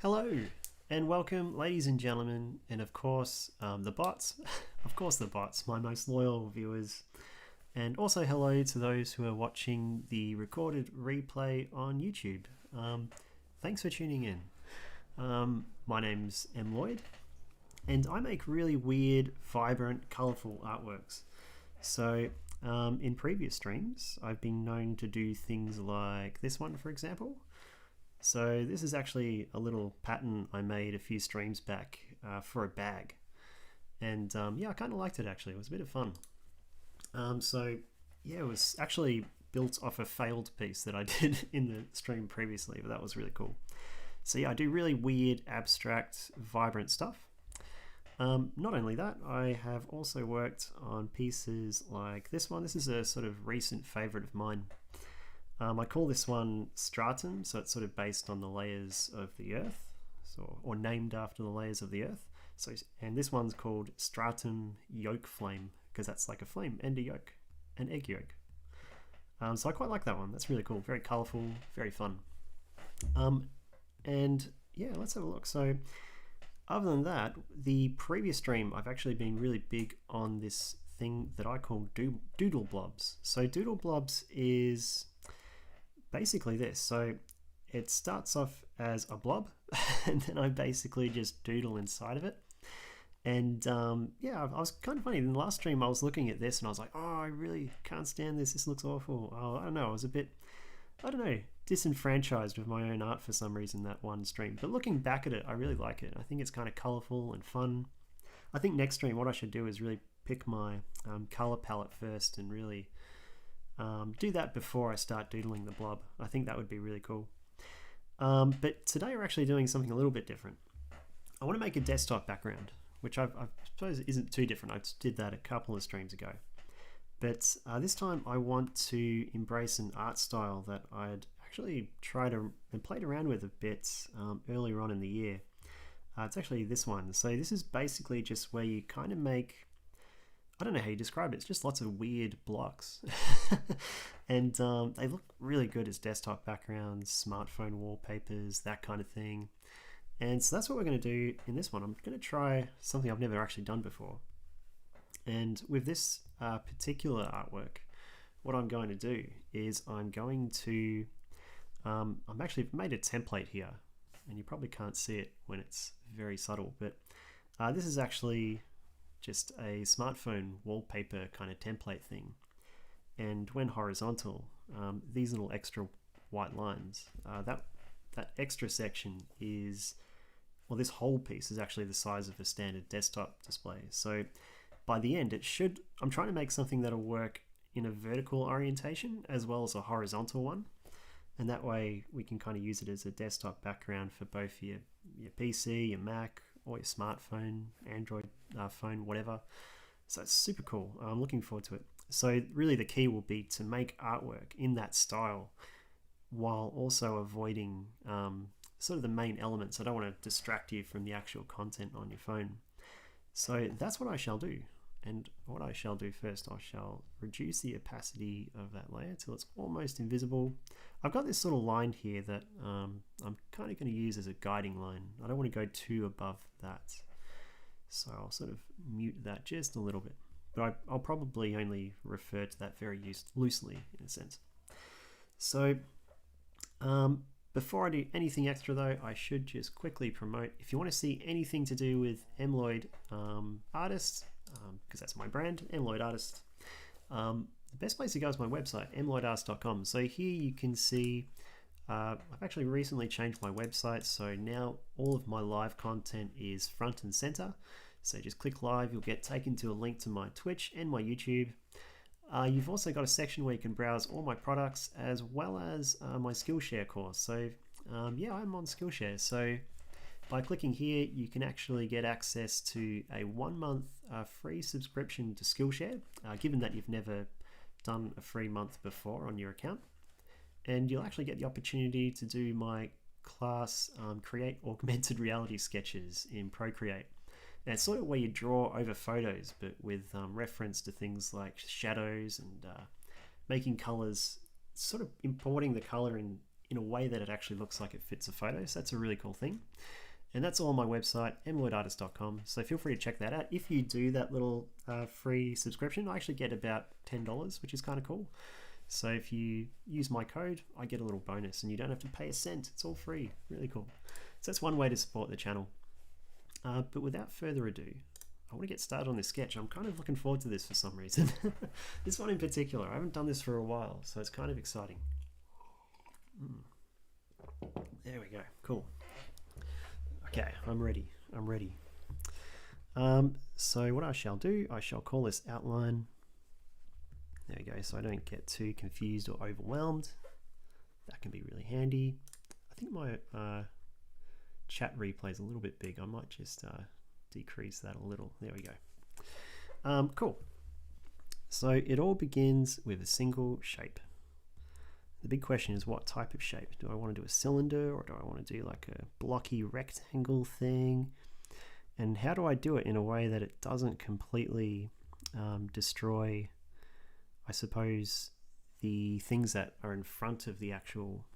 Hello and welcome, ladies and gentlemen, and of course the bots, my most loyal viewers, and also hello to those who are watching the recorded replay on YouTube. Thanks for tuning in. My name's mlloyd, and I make really weird, vibrant, colourful artworks. So in previous streams, I've been known to do things like this one, for example. So this is actually a little pattern I made a few streams back for a bag, and yeah, I kind of liked it actually. It was a bit of fun. So yeah, it was actually built off a failed piece that I did in the stream previously, but that was really cool. So yeah, I do really weird, abstract, vibrant stuff. Not only that, I have also worked on pieces like this one. This is a sort of recent favorite of mine. I call this one stratum, so it's sort of based on the layers of the earth, or named after the layers of the earth. So, and this one's called stratum yolk flame, because that's like a flame and a yolk, an egg yolk. So I quite like that one. That's really cool, very colourful, very fun. And yeah, let's have a look. So other than that, the previous stream, I've actually been really big on this thing that I call doodle blobs. So doodle blobs is basically this. So it starts off as a blob and then I basically just doodle inside of it. And yeah, I was kind of funny. In the last stream I was looking at this and I was like, oh, I really can't stand this. This looks awful. Oh, I don't know. I was a bit, I don't know, disenfranchised with my own art for some reason that one stream. But looking back at it, I really like it. I think it's kind of colorful and fun. I think next stream what I should do is really pick my color palette first and really do that before I start doodling the blob. I think that would be really cool. But today we're actually doing something a little bit different. I want to make a desktop background, which I suppose isn't too different. I did that a couple of streams ago. But this time I want to embrace an art style that I'd actually tried and played around with a bit earlier on in the year. It's actually this one. So this is basically just where you kind of make, I don't know how you describe it. It's just lots of weird blocks. And they look really good as desktop backgrounds, smartphone wallpapers, that kind of thing. And so that's what we're going to do in this one. I'm going to try something I've never actually done before. And with this particular artwork, what I'm going to do is I'm going to, I've actually made a template here. And you probably can't see it when it's very subtle. But this is actually just a smartphone wallpaper kind of template thing. And when horizontal, these little extra white lines, that extra section is, well, this whole piece is actually the size of a standard desktop display. So by the end, it should, I'm trying to make something that'll work in a vertical orientation as well as a horizontal one. And that way we can kind of use it as a desktop background for both your PC, your Mac, or your smartphone, Android phone, whatever. So it's super cool. I'm looking forward to it. So really the key will be to make artwork in that style while also avoiding sort of the main elements. I don't want to distract you from the actual content on your phone. So that's what I shall do. And what I shall do first, I shall reduce the opacity of that layer till it's almost invisible. I've got this sort of line here that I'm kind of going to use as a guiding line. I don't want to go too above that. So I'll sort of mute that just a little bit. But I'll probably only refer to that very loosely in a sense. So before I do anything extra though, I should just quickly promote, if you want to see anything to do with mlloyd artist, because that's my brand, mlloyd artist, the best place to go is my website, mlloydartist.com. So here you can see, I've actually recently changed my website, so now all of my live content is front and center. So just click live, you'll get taken to a link to my Twitch and my YouTube. You've also got a section where you can browse all my products as well as my Skillshare course. So yeah, I'm on Skillshare. So by clicking here, you can actually get access to a 1 month free subscription to Skillshare, given that you've never done a free month before on your account. And you'll actually get the opportunity to do my class, Create Augmented Reality Sketches in Procreate. And it's sort of where you draw over photos, but with reference to things like shadows and making colors, sort of importing the color in a way that it actually looks like it fits a photo. So that's a really cool thing. And that's all on my website, mlloydartist.com. So feel free to check that out. If you do that little free subscription, I actually get about $10, which is kind of cool. So if you use my code, I get a little bonus and you don't have to pay a cent. It's all free. Really cool. So that's one way to support the channel. But without further ado, I want to get started on this sketch. I'm kind of looking forward to this for some reason. This one in particular, I haven't done this for a while, so it's kind of exciting. There we go. Cool. Okay, I'm ready. So what I shall do, I shall call this outline. There we go, so I don't get too confused or overwhelmed. That can be really handy. I think my chat replay is a little bit big. I might just decrease that a little. There we go. Cool. So it all begins with a single shape. The big question is, what type of shape? Do I want to do a cylinder, or do I want to do like a blocky rectangle thing? And how do I do it in a way that it doesn't completely destroy, I suppose, the things that are in front of the actual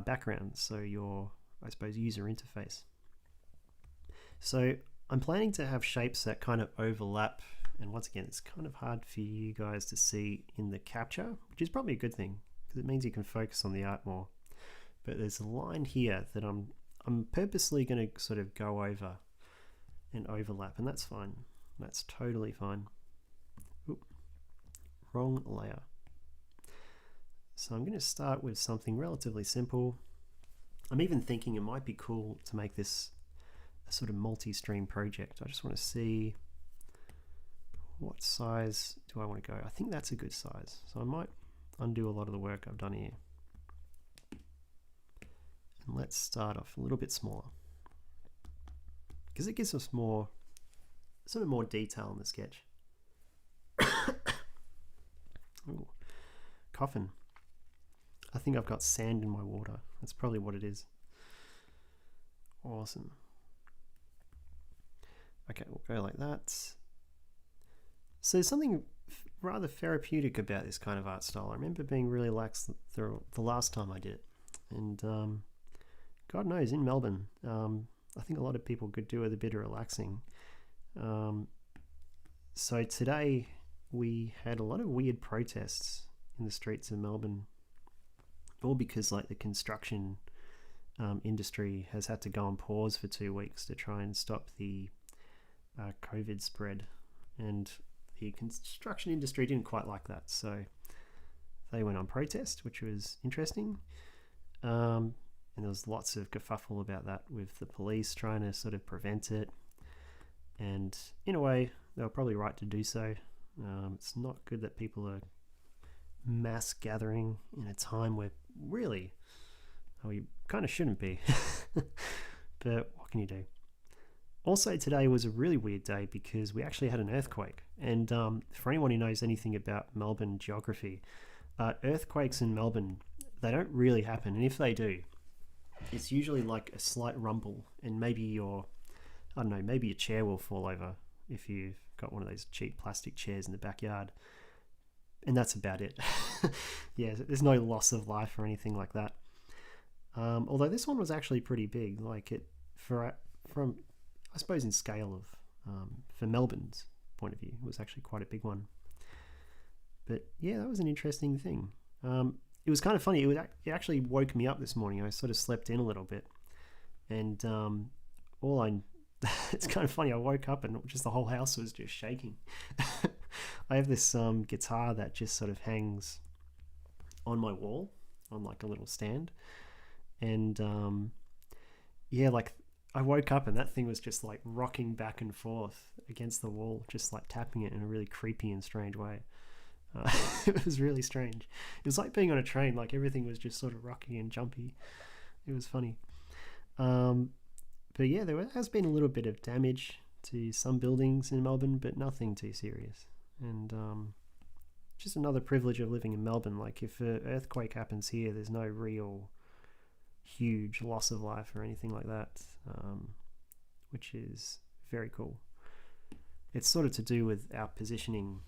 background, so your, I suppose, user interface. So I'm planning to have shapes that kind of overlap, and once again, it's kind of hard for you guys to see in the capture, which is probably a good thing, because it means you can focus on the art more. But there's a line here that I'm purposely going to sort of go over and overlap, and that's fine. That's totally fine. Oop, wrong layer. So I'm going to start with something relatively simple. I'm even thinking it might be cool to make this a sort of multi-stream project. I just want to see, what size do I want to go? I think that's a good size. So I might undo a lot of the work I've done here. And let's start off a little bit smaller, because it gives us more, sort of more detail in the sketch. Ooh, coughing. I think I've got sand in my water. That's probably what it is. Awesome. Okay, we'll go like that. So there's something rather therapeutic about this kind of art style. I remember being really lax the last time I did it. And God knows, in Melbourne, I think a lot of people could do with a bit of relaxing. So today we had a lot of weird protests in the streets of Melbourne, all because like the construction industry has had to go on pause for 2 weeks to try and stop the COVID spread, and the construction industry didn't quite like that, so they went on protest, which was interesting. And there was lots of kerfuffle about that, with the police trying to sort of prevent it, and in a way they were probably right to do so. It's not good that people are mass gathering in a time where really we kind of shouldn't be. But what can you do? Also, today was a really weird day because we actually had an earthquake. And for anyone who knows anything about Melbourne geography, earthquakes in Melbourne, they don't really happen. And if they do, it's usually like a slight rumble, and maybe your, I don't know, maybe your chair will fall over if you've got one of those cheap plastic chairs in the backyard. And that's about it. Yeah, there's no loss of life or anything like that. Although this one was actually pretty big, like it from I suppose in scale of for Melbourne's point of view, it was actually quite a big one. But yeah, that was an interesting thing. It was kind of funny. It actually woke me up this morning. I sort of slept in a little bit, and it's kind of funny. I woke up and just the whole house was just shaking. I have this guitar that just sort of hangs on my wall on like a little stand, and yeah, like I woke up and that thing was just like rocking back and forth against the wall, just like tapping it in a really creepy and strange way. It was really strange. It was like being on a train, like everything was just sort of rocky and jumpy. It was funny. But yeah, there has been a little bit of damage to some buildings in Melbourne, but nothing too serious. And just another privilege of living in Melbourne. Like if an earthquake happens here, there's no real huge loss of life or anything like that, which is very cool. It's sort of to do with our positioning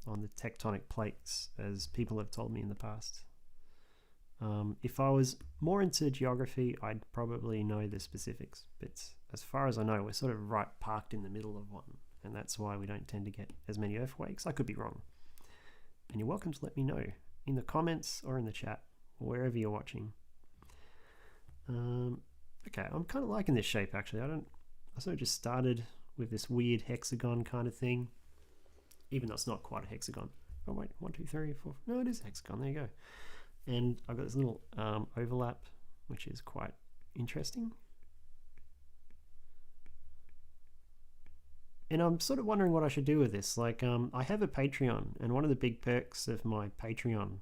on the tectonic plates, as people have told me in the past. If I was more into geography, I'd probably know the specifics, but as far as I know, we're sort of right parked in the middle of one, and that's why we don't tend to get as many earthquakes. I could be wrong, and you're welcome to let me know in the comments or in the chat or wherever you're watching. Okay, I'm kind of liking this shape actually. I sort of just started with this weird hexagon kind of thing, even though it's not quite a hexagon. Oh wait, 1, 2, 3, 4. No, it is a hexagon. There you go. And I've got this little overlap, which is quite interesting. And I'm sort of wondering what I should do with this. Like, I have a Patreon, and one of the big perks of my Patreon,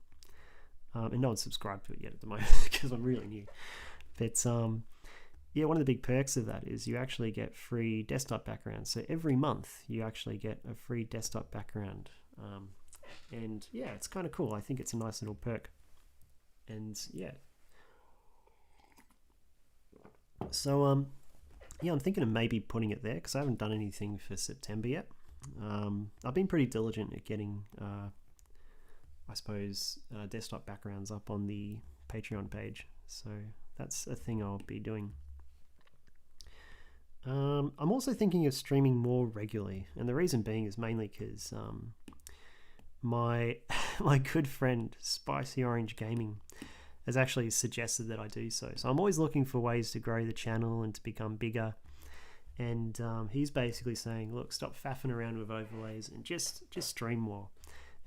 and no one's subscribed to it yet at the moment because I'm really new. But yeah, one of the big perks of that is you actually get free desktop backgrounds. So every month you actually get a free desktop background. And yeah, it's kind of cool. I think it's a nice little perk. And yeah. So yeah, I'm thinking of maybe putting it there because I haven't done anything for September yet. I've been pretty diligent at getting, I suppose, desktop backgrounds up on the Patreon page. So that's a thing I'll be doing. I'm also thinking of streaming more regularly, and the reason being is mainly because my good friend Spicy Orange Gaming has actually suggested that I do so. So I'm always looking for ways to grow the channel and to become bigger. And he's basically saying, look, stop faffing around with overlays and just stream more.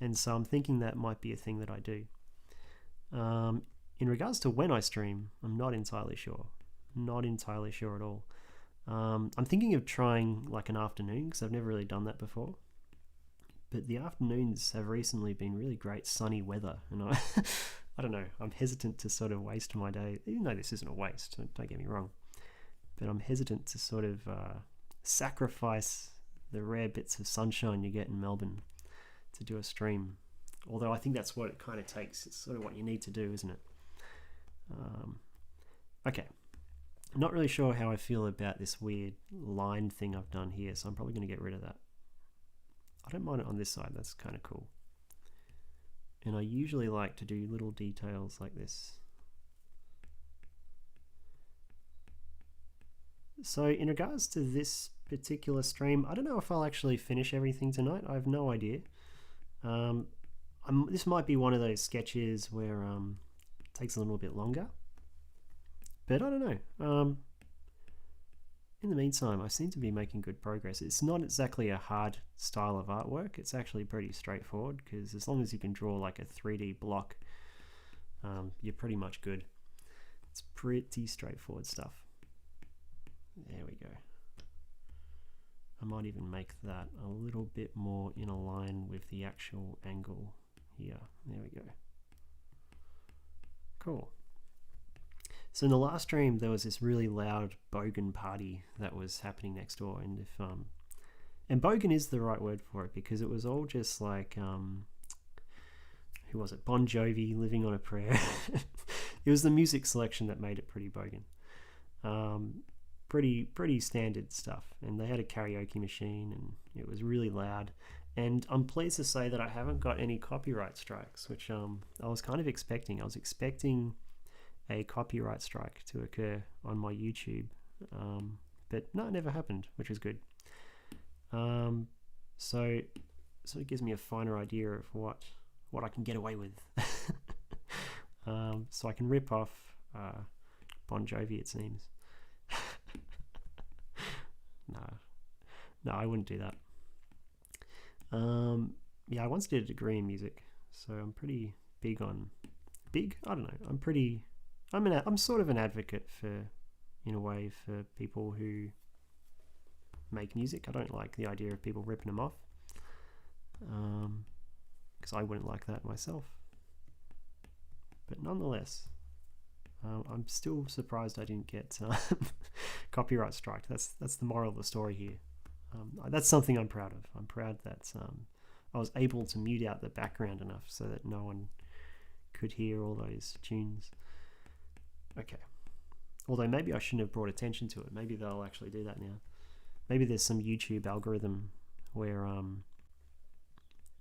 And so I'm thinking that might be a thing that I do. In regards to when I stream, I'm not entirely sure. Not entirely sure at all. I'm thinking of trying like an afternoon because I've never really done that before. But the afternoons have recently been really great sunny weather, and I don't know, I'm hesitant to sort of waste my day, even though this isn't a waste, don't get me wrong, but I'm hesitant to sort of sacrifice the rare bits of sunshine you get in Melbourne to do a stream. Although I think that's what it kind of takes. It's sort of what you need to do, isn't it? Okay. I'm not really sure how I feel about this weird line thing I've done here, so I'm probably going to get rid of that. I don't mind it on this side, that's kind of cool. And I usually like to do little details like this. So in regards to this particular stream, I don't know if I'll actually finish everything tonight. I have no idea. This might be one of those sketches where it takes a little bit longer. But I don't know. In the meantime, I seem to be making good progress. It's not exactly a hard style of artwork. It's actually pretty straightforward because as long as you can draw like a 3D block, you're pretty much good. It's pretty straightforward stuff. There we go. I might even make that a little bit more in a line with the actual angle here. There we go. Cool. So in the last stream, there was this really loud bogan party that was happening next door, and and bogan is the right word for it because it was all just like who was it? Bon Jovi, Living on a Prayer. It was the music selection that made it pretty bogan. Pretty standard stuff, and they had a karaoke machine, and it was really loud. And I'm pleased to say that I haven't got any copyright strikes, which I was kind of expecting. I was expecting a copyright strike to occur on my YouTube, but no, it never happened, which was good. So it gives me a finer idea of what I can get away with. So I can rip off Bon Jovi, it seems. No, I wouldn't do that. Yeah, I once did a degree in music, so I'm pretty big on I don't know. I'm sort of an advocate for, in a way, for people who make music. I don't like the idea of people ripping them off. because I wouldn't like that myself. But nonetheless, I'm still surprised I didn't get copyright strike. That's the moral of the story here. That's something I'm proud of. I'm proud that I was able to mute out the background enough so that no one could hear all those tunes. Okay. Although maybe I shouldn't have brought attention to it. Maybe they'll actually do that now. Maybe there's some YouTube algorithm where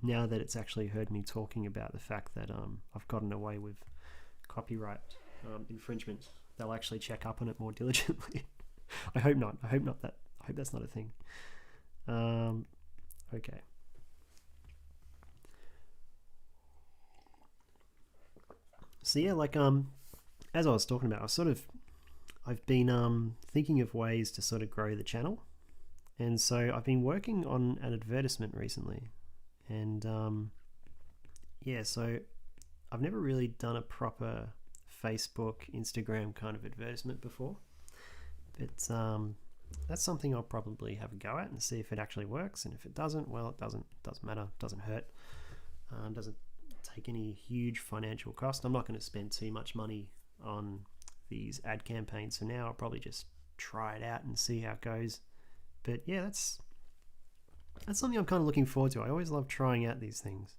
now that it's actually heard me talking about the fact that I've gotten away with copyright infringement, they'll actually check up on it more diligently. I hope not. I hope that's not a thing. Okay. So yeah, like as I was talking about, I've been thinking of ways to sort of grow the channel, and so I've been working on an advertisement recently, and yeah, so I've never really done a proper Facebook, Instagram kind of advertisement before, but that's something I'll probably have a go at and see if it actually works, and if it doesn't, well, it doesn't matter, doesn't hurt, doesn't take any huge financial cost. I'm not going to spend too much money on these ad campaigns for now. I'll probably just try it out and see how it goes. But yeah, that's something I'm kind of looking forward to. I always love trying out these things.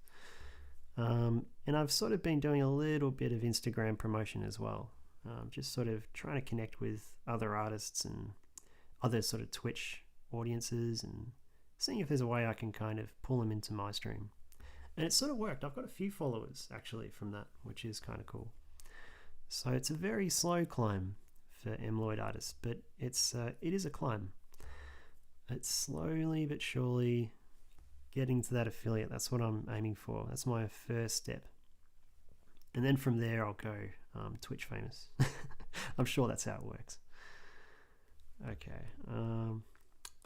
And I've sort of been doing a little bit of Instagram promotion as well. Just sort of trying to connect with other artists and other sort of Twitch audiences and seeing if there's a way I can kind of pull them into my stream. And it sort of worked. I've got a few followers actually from that, which is kind of cool. So it's a very slow climb for mlloyd artists, but it is a climb. It's slowly but surely getting to that affiliate. That's what I'm aiming for. That's my first step. And then from there I'll go Twitch famous. I'm sure that's how it works. Okay.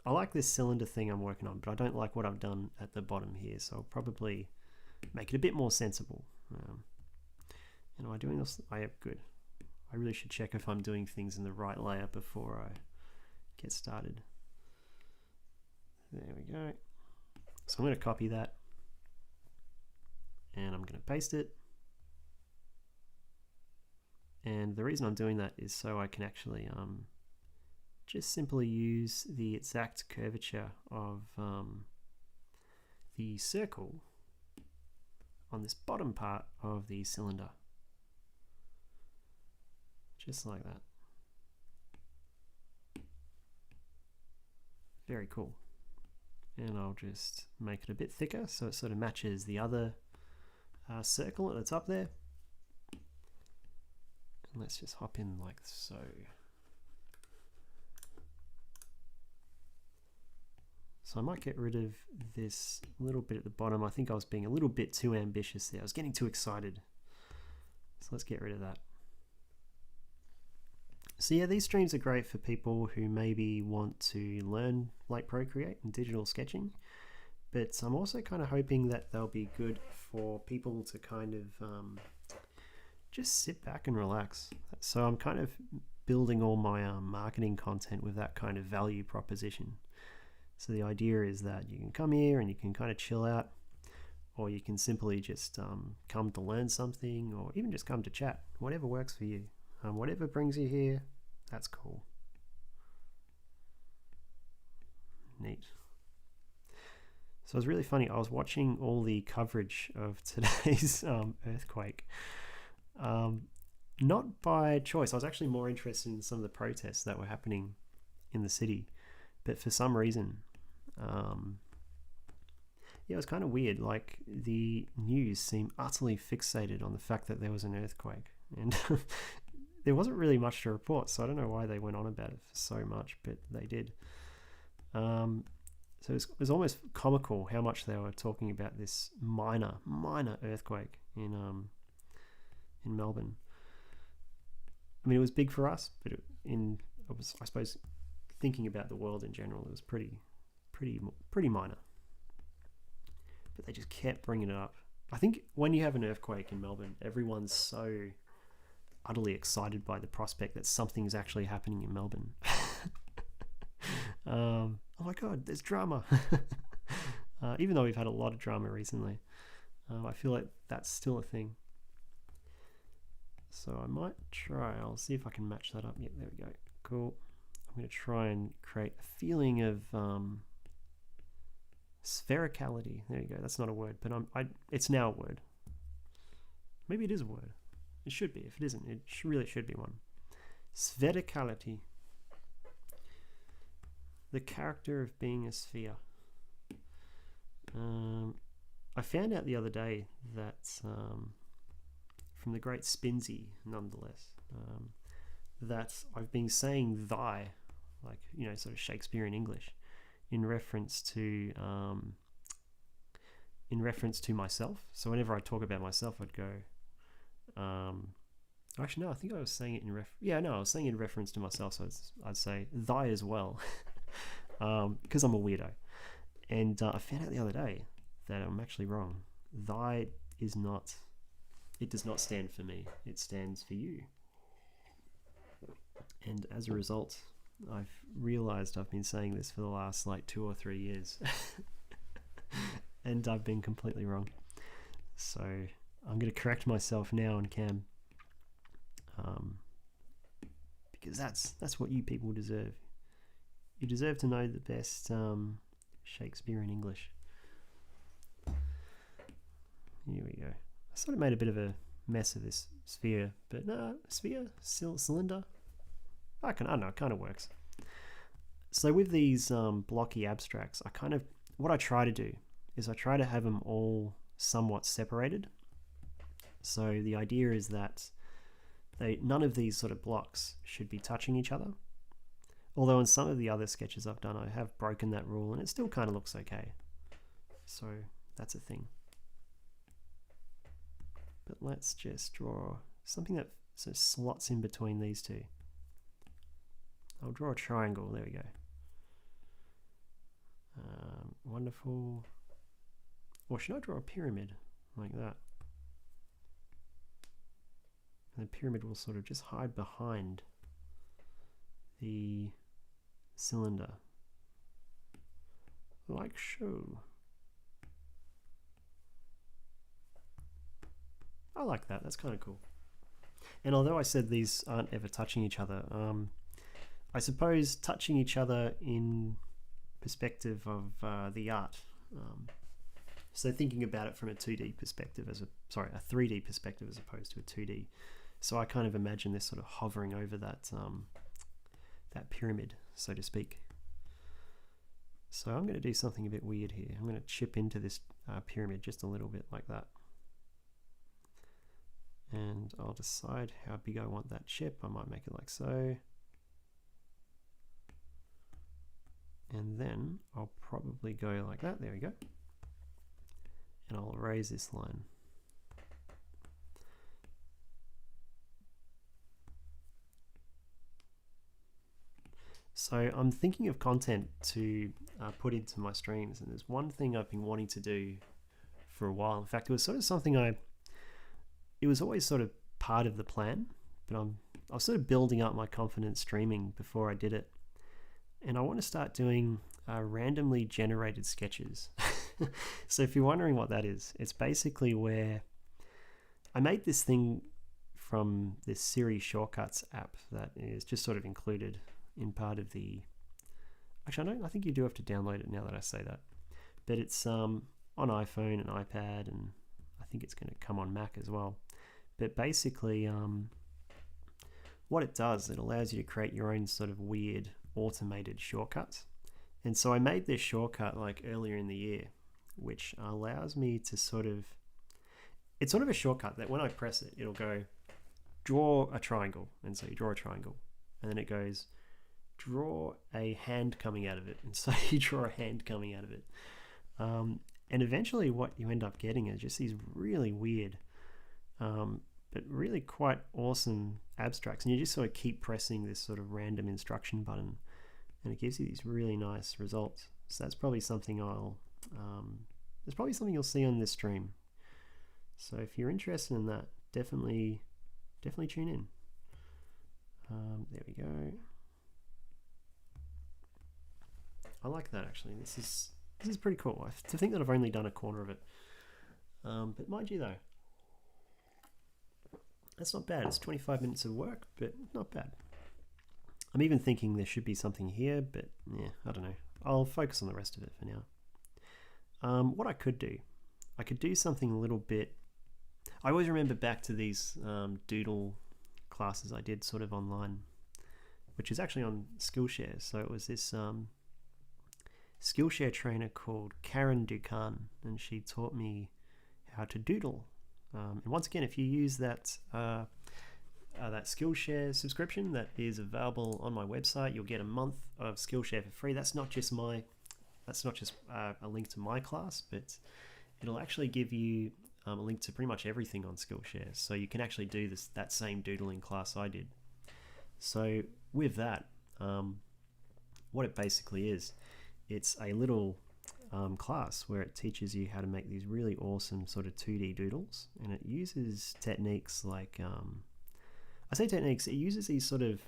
I like this cylinder thing I'm working on, but I don't like what I've done at the bottom here, so I'll probably make it a bit more sensible. Am I doing this? I am good. I really should check if I'm doing things in the right layer before I get started. There we go. So I'm going to copy that and I'm going to paste it. And the reason I'm doing that is so I can actually just simply use the exact curvature of the circle on this bottom part of the cylinder. Just like that. Very cool. And I'll just make it a bit thicker so it sort of matches the other circle that's up there. And let's just hop in like so. So I might get rid of this little bit at the bottom. I think I was being a little bit too ambitious there. I was getting too excited. So let's get rid of that. So yeah, these streams are great for people who maybe want to learn like Procreate and digital sketching, but I'm also kind of hoping that they'll be good for people to kind of just sit back and relax. So I'm kind of building all my marketing content with that kind of value proposition. So the idea is that you can come here and you can kind of chill out, or you can simply just come to learn something, or even just come to chat, whatever works for you. Whatever brings you here, that's cool. Neat. So it was really funny. I was watching all the coverage of today's earthquake. Not by choice. I was actually more interested in some of the protests that were happening in the city. But for some reason, yeah, it was kind of weird. Like, the news seemed utterly fixated on the fact that there was an earthquake. And there wasn't really much to report, so I don't know why they went on about it for so much, but they did. So it was almost comical how much they were talking about this minor earthquake in Melbourne. I mean, it was big for us, but I suppose, thinking about the world in general, it was pretty minor. But they just kept bringing it up. I think when you have an earthquake in Melbourne, everyone's so utterly excited by the prospect that something is actually happening in Melbourne. Oh my god, there's drama. Even though we've had a lot of drama recently. I feel like that's still a thing. So I might try, I'll see if I can match that up. Yep, there we go. Cool. I'm going to try and create a feeling of sphericality. There you go. That's not a word, but it's now a word. Maybe it is a word. It should be. If it isn't, it really should be one. Sphericality. The character of being a sphere. I found out the other day that from the great Spinzy, nonetheless, that I've been saying thy, like, you know, sort of Shakespearean English, in reference to myself. So whenever I talk about myself, I'd go, actually no, I think I was saying it I was saying it in reference to myself. So I'd say thy as well, because I'm a weirdo. And I found out the other day that I'm actually wrong. Thy is not. It does not stand for me. It stands for you. And as a result, I've realized I've been saying this for the last like 2 or 3 years. And I've been completely wrong. So I'm going to correct myself now on cam. Because that's what you people deserve. You deserve to know the best Shakespearean English. Here we go. I sort of made a bit of a mess of this sphere, but no, cylinder. I don't know, it kind of works. So with these blocky abstracts, what I try to do is I try to have them all somewhat separated. So the idea is that none of these sort of blocks should be touching each other. Although in some of the other sketches I've done, I have broken that rule and it still kind of looks okay. So that's a thing. But let's just draw something that sort of slots in between these two. I'll draw a triangle. There we go. Wonderful. Or should I draw a pyramid like that? And the pyramid will sort of just hide behind the cylinder, like so. I like that. That's kind of cool. And although I said these aren't ever touching each other, I suppose touching each other in perspective of the art. So thinking about it from a 2D perspective, a 3D perspective as opposed to a 2D. So I kind of imagine this sort of hovering over that that pyramid, so to speak. So I'm going to do something a bit weird here. I'm going to chip into this pyramid just a little bit like that. And I'll decide how big I want that chip. I might make it like so. And then I'll probably go like that. There we go. And I'll erase this line. So I'm thinking of content to put into my streams, and there's one thing I've been wanting to do for a while. In fact, it was sort of something it was always sort of part of the plan, but I was sort of building up my confidence streaming before I did it. And I want to start doing randomly generated sketches. So if you're wondering what that is, it's basically where I made this thing from this Siri Shortcuts app that is just sort of included in part of the... Actually, I think you do have to download it now that I say that. But it's on iPhone and iPad, and I think it's going to come on Mac as well. But basically, what it does, it allows you to create your own sort of weird automated shortcuts. And so I made this shortcut like earlier in the year, which allows me to sort of... It's sort of a shortcut that when I press it, it'll go, draw a triangle. And so you draw a triangle. And then it goes, draw a hand coming out of it. And so you draw a hand coming out of it. And eventually what you end up getting is just these really weird, but really quite awesome abstracts. And you just sort of keep pressing this sort of random instruction button, and it gives you these really nice results. So that's probably something that's probably something you'll see on this stream. So if you're interested in that, definitely tune in. There we go. I like that actually. This is pretty cool. To think that I've only done a corner of it. But mind you though, that's not bad. It's 25 minutes of work, but not bad. I'm even thinking there should be something here, but yeah, I don't know. I'll focus on the rest of it for now. What I could do something a little bit. I always remember back to these doodle classes I did sort of online, which is actually on Skillshare. So it was this Skillshare trainer called Karen Dukan, and she taught me how to doodle. And once again, if you use that Skillshare subscription that is available on my website, you'll get a month of Skillshare for free. That's not just a link to my class, but it'll actually give you a link to pretty much everything on Skillshare. So you can actually do that same doodling class I did. So with that, what it basically is, it's a little class where it teaches you how to make these really awesome sort of 2D doodles, and it uses techniques like it uses these sort of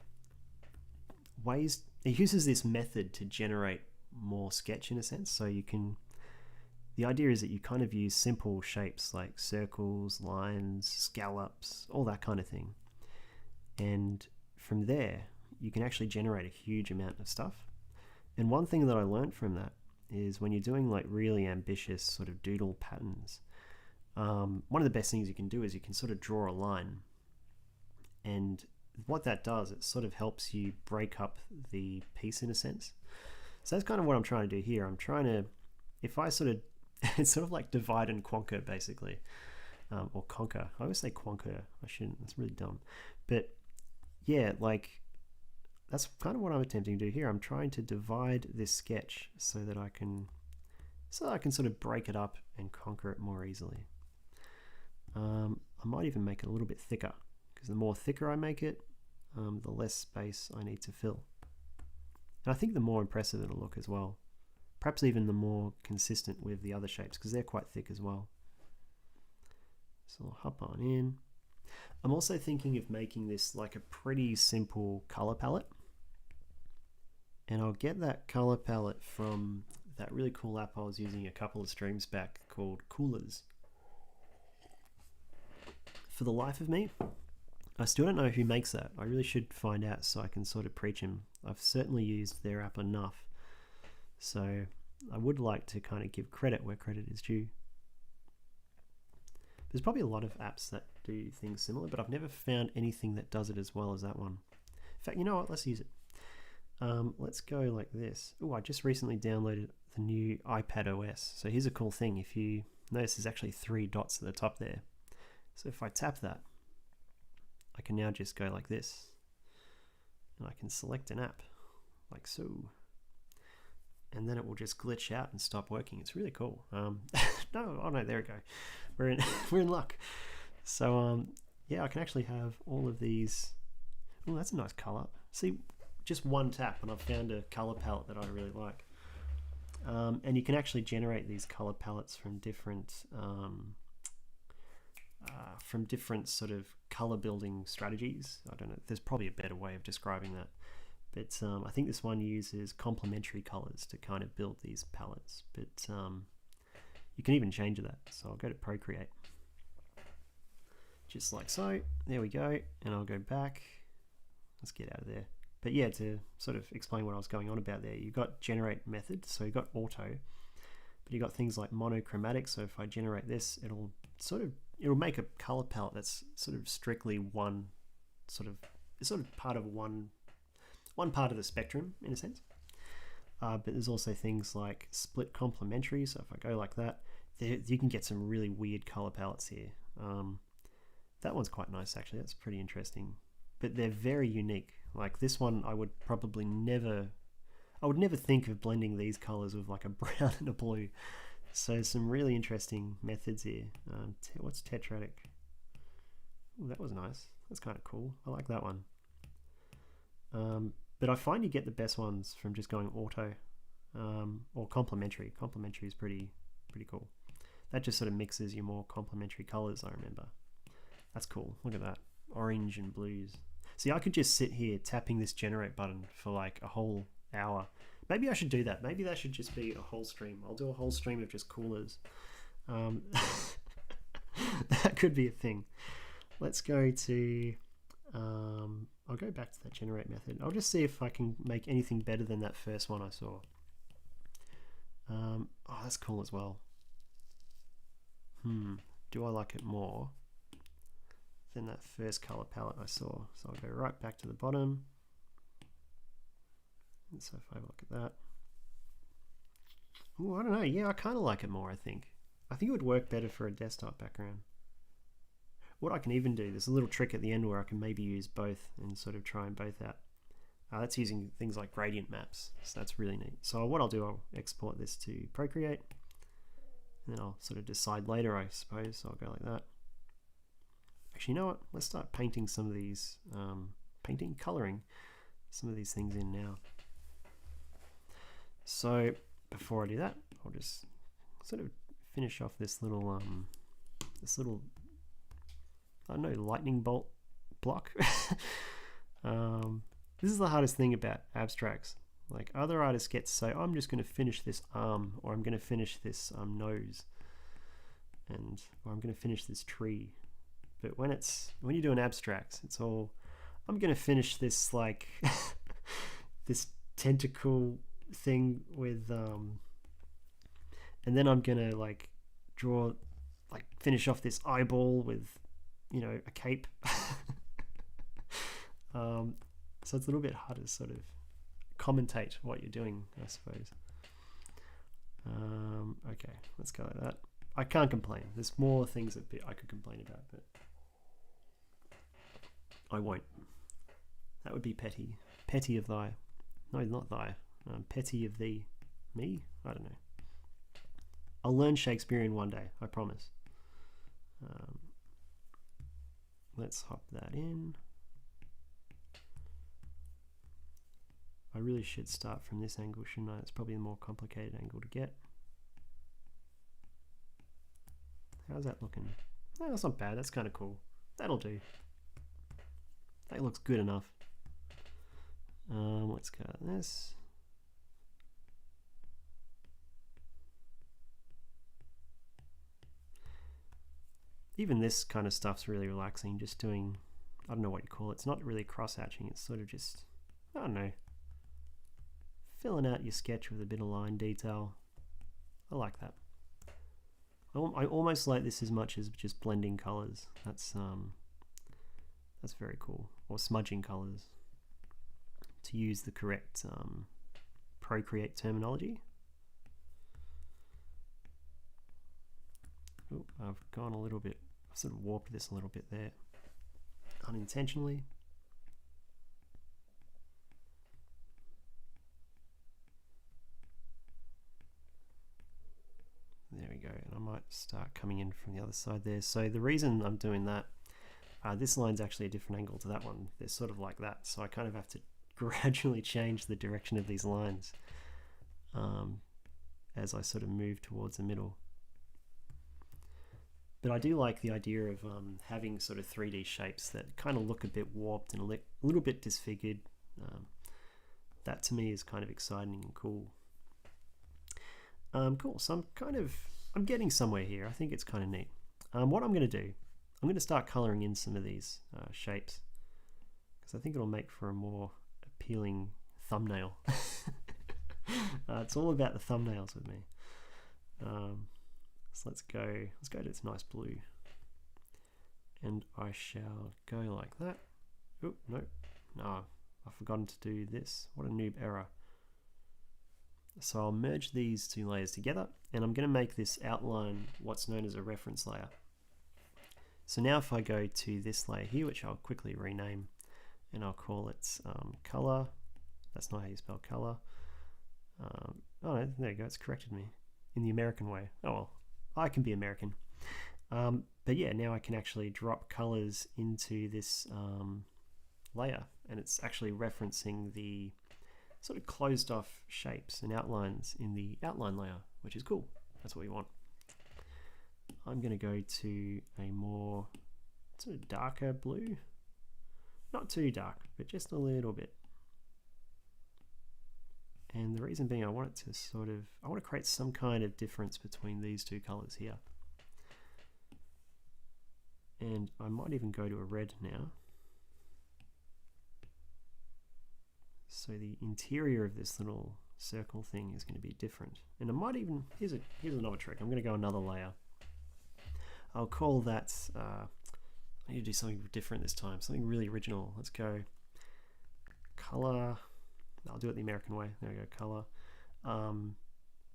ways, it uses this method to generate more sketch in a sense. So the idea is that you kind of use simple shapes like circles, lines, scallops, all that kind of thing, and from there you can actually generate a huge amount of stuff. And one thing that I learned from that is when you're doing like really ambitious sort of doodle patterns, one of the best things you can do is you can sort of draw a line, and what that does, it sort of helps you break up the piece in a sense. So that's kind of what I'm trying to do here. I'm trying to, if I sort of, it's sort of like divide and conquer basically, or conquer. I always say conquer, I shouldn't, that's really dumb. But yeah, like that's kind of what I'm attempting to do here. I'm trying to divide this sketch so that I can sort of break it up and conquer it more easily. I might even make it a little bit thicker, because the more thicker I make it, the less space I need to fill. And I think the more impressive it'll look as well. Perhaps even the more consistent with the other shapes, because they're quite thick as well. So I'll hop on in. I'm also thinking of making this like a pretty simple color palette. And I'll get that color palette from that really cool app I was using a couple of streams back called Coolers. For the life of me, I still don't know who makes that. I really should find out so I can sort of preach him. I've certainly used their app enough, so I would like to kind of give credit where credit is due. There's probably a lot of apps that do things similar, but I've never found anything that does it as well as that one. In fact, you know what? Let's use it. Let's go like this. Oh, I just recently downloaded the new iPad OS. So here's a cool thing. If you notice, there's actually 3 dots at the top there. So if I tap that, I can now just go like this, and I can select an app like so, and then it will just glitch out and stop working. It's really cool. No, there we go. We're in luck. So yeah, I can actually have all of these. Oh, that's a nice color. See, just one tap and I've found a color palette that I really like. And you can actually generate these color palettes from different sort of color building strategies. I don't know, there's probably a better way of describing that, but I think this one uses complementary colors to kind of build these palettes, but you can even change that. So I'll go to Procreate, just like so. There we go, and I'll go back. Let's get out of there. But yeah, to sort of explain what I was going on about there, you've got generate method, so you've got auto, but you've got things like monochromatic. So if I generate this, it'll make a color palette that's sort of strictly one sort of part of one part of the spectrum in a sense. But there's also things like split complementary. So if I go like that, you can get some really weird color palettes here. That one's quite nice actually. That's pretty interesting. But they're very unique. Like this one, I would never think of blending these colors with like a brown and a blue. So some really interesting methods here. What's tetratic? Ooh, that was nice. That's kind of cool. I like that one. But I find you get the best ones from just going auto or complementary. Complementary is pretty cool. That just sort of mixes your more complementary colors, I remember. That's cool. Look at that. Orange and blues. See, I could just sit here tapping this generate button for like a whole hour. Maybe I should do that. Maybe that should just be a whole stream. I'll do a whole stream of just coolers. that could be a thing. Let's go to, I'll go back to that generate method. I'll just see if I can make anything better than that first one I saw. Oh, that's cool as well. Do I like it more than that first color palette I saw? So I'll go right back to the bottom. And so if I look at that, oh, I don't know. Yeah, I kind of like it more, I think. I think it would work better for a desktop background. What I can even do, there's a little trick at the end where I can maybe use both and sort of try them both out. That's using things like gradient maps, so that's really neat. So what I'll do, I'll export this to Procreate, and then I'll sort of decide later, I suppose. So I'll go like that. Actually, you know what? Let's start painting some of these, coloring some of these things in now. So before I do that, I'll just sort of finish off this little, I don't know, lightning bolt block. This is the hardest thing about abstracts. Like other artists get to say, oh, I'm just going to finish this arm, or I'm going to finish this nose, or I'm going to finish this tree. But when you do an abstract, it's all, I'm going to finish this like this tentacle thing with, and then I'm going to like draw, like finish off this eyeball with, you know, a cape. So it's a little bit hard to sort of commentate what you're doing, I suppose. Okay, let's go like that. I can't complain. There's more things that I could complain about, but I won't. That would be petty. Petty of thy. No, not thy. Petty of thee. Me? I don't know. I'll learn Shakespearean one day, I promise. Let's hop that in. I really should start from this angle, shouldn't I? It's probably the more complicated angle to get. How's that looking? Oh, that's not bad. That's kind of cool. That'll do. That looks good enough. Let's go like this. Even this kind of stuff's really relaxing. Just doing, I don't know what you call it. It's not really cross-hatching. It's sort of just, I don't know, filling out your sketch with a bit of line detail. I like that. I almost like this as much as just blending colors. That's very cool. Or smudging colors, to use the correct Procreate terminology. Ooh, I've gone a little bit, I've sort of warped this a little bit there, unintentionally. There we go, and I might start coming in from the other side there. So the reason I'm doing that, this line's actually a different angle to that one. They're sort of like that, so I kind of have to gradually change the direction of these lines as I sort of move towards the middle. But I do like the idea of having sort of 3D shapes that kind of look a bit warped and a little bit disfigured. That to me is kind of exciting and cool. Cool, so I'm getting somewhere here. I think it's kind of neat. What I'm going to do, I'm going to start coloring in some of these shapes, because I think it'll make for a more appealing thumbnail. It's all about the thumbnails with me. So let's go to this nice blue, and I shall go like that. Oh no, I've forgotten to do this. What a noob error. So I'll merge these two layers together, and I'm going to make this outline what's known as a reference layer. So now if I go to this layer here, which I'll quickly rename, and I'll call it color. That's not how you spell color. Oh no, there you go, it's corrected me in the American way. Oh well, I can be American. But yeah, now I can actually drop colors into this layer, and it's actually referencing the sort of closed off shapes and outlines in the outline layer, which is cool. That's what we want. I'm going to go to a more sort of darker blue. Not too dark, but just a little bit. And the reason being, I want it to I want to create some kind of difference between these two colors here. And I might even go to a red now. So the interior of this little circle thing is going to be different. And I might even, here's another trick. I'm going to go another layer. I'll call that, I need to do something different this time, something really original. Let's go color, I'll do it the American way. There we go, color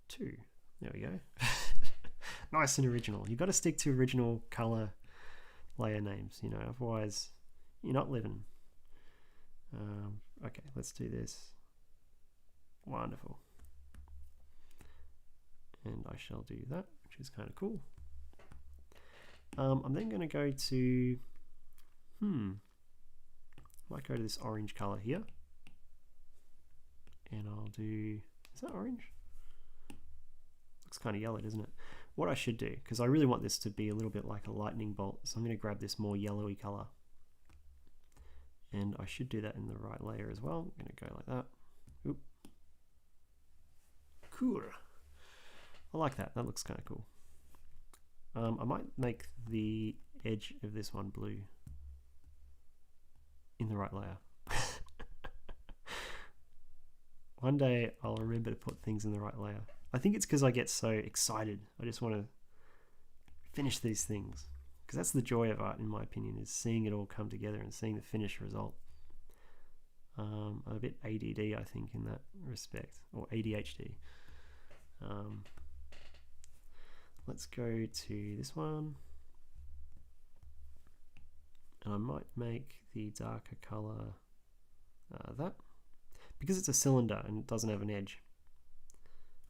2. There we go. Nice and original. You've got to stick to original color layer names, you know, otherwise you're not living. Okay, let's do this. Wonderful. And I shall do that, which is kind of cool. I'm then going to go to, might go to this orange color here. And I'll do, is that orange? Looks kind of yellow, doesn't it? What I should do, because I really want this to be a little bit like a lightning bolt, so I'm going to grab this more yellowy color. And I should do that in the right layer as well. I'm going to go like that. Oop. Cool. I like that. That looks kind of cool. I might make the edge of this one blue in the right layer. One day I'll remember to put things in the right layer. I think it's because I get so excited. I just want to finish these things. Because that's the joy of art, in my opinion, is seeing it all come together and seeing the finished result. I'm a bit ADD, I think, in that respect, or ADHD. Let's go to this one. And I might make the darker color that. Because it's a cylinder and it doesn't have an edge.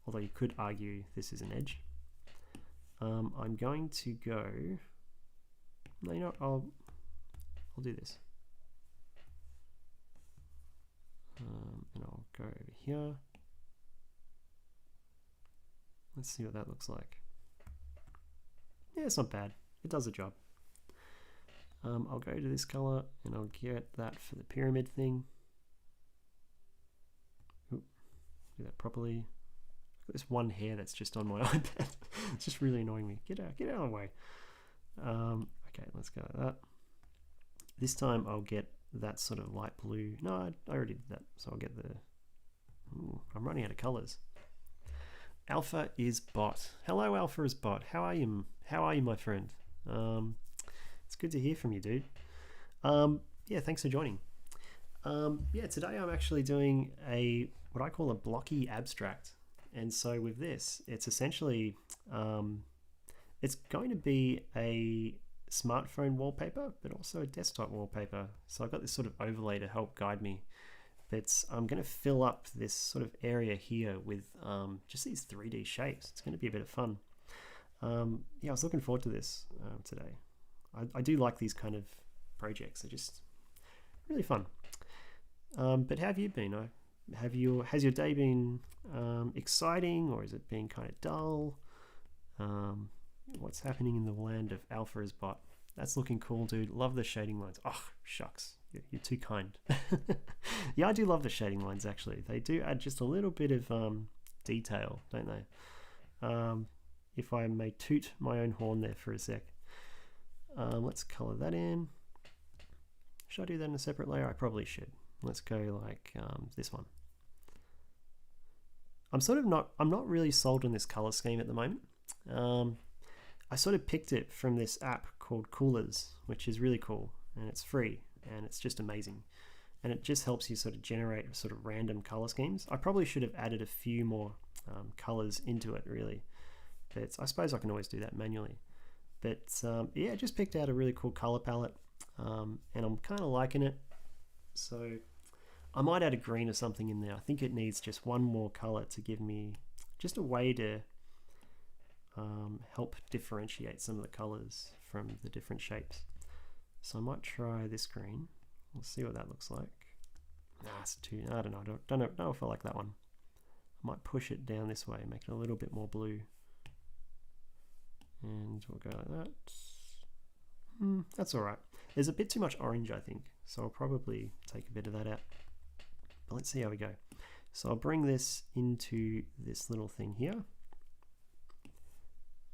Although you could argue this is an edge. I'm going to go... No, you know what? I'll do this. And I'll go over here. Let's see what that looks like. Yeah, it's not bad. It does the job. I'll go to this color and I'll get that for the pyramid thing. Oop, do that properly. I've got this one hair that's just on my iPad. It's just really annoying me. Get out of the way. Okay, let's go like that. This time I'll get that sort of light blue. No, I already did that. So I'll get the... Ooh, I'm running out of colors. Alpha is bot. Hello, Alpha is bot. How are you? How are you, my friend? It's good to hear from you, dude. Yeah, thanks for joining. Yeah, today I'm actually doing what I call a blocky abstract. And so with this, it's essentially, it's going to be a smartphone wallpaper, but also a desktop wallpaper. So I've got this sort of overlay to help guide me. But I'm going to fill up this sort of area here with just these 3D shapes. It's going to be a bit of fun. Yeah, I was looking forward to this today. I do like these kind of projects. They're just really fun. But how have you been? Has your day been exciting, or has it been kind of dull? What's happening in the land of Alpha is bot? That's looking cool, dude. Love the shading lines. Oh, shucks. You're too kind. Yeah, I do love the shading lines, actually. They do add just a little bit of detail, don't they? If I may toot my own horn there for a sec. Let's color that in. Should I do that in a separate layer? I probably should. Let's go like this one. I'm not really sold on this color scheme at the moment. I sort of picked it from this app called Coolers, which is really cool, and it's free, and it's just amazing. And it just helps you sort of generate sort of random color schemes. I probably should have added a few more colors into it, really. But I suppose I can always do that manually. But yeah, I just picked out a really cool color palette, and I'm kind of liking it. So I might add a green or something in there. I think it needs just one more color to give me just a way to help differentiate some of the colors from the different shapes. So I might try this green. We'll see what that looks like. Nah, it's too, I don't know. I don't know if I like that one. I might push it down this way, make it a little bit more blue. And we'll go like that. That's all right. There's a bit too much orange, I think. So I'll probably take a bit of that out. But let's see how we go. So I'll bring this into this little thing here.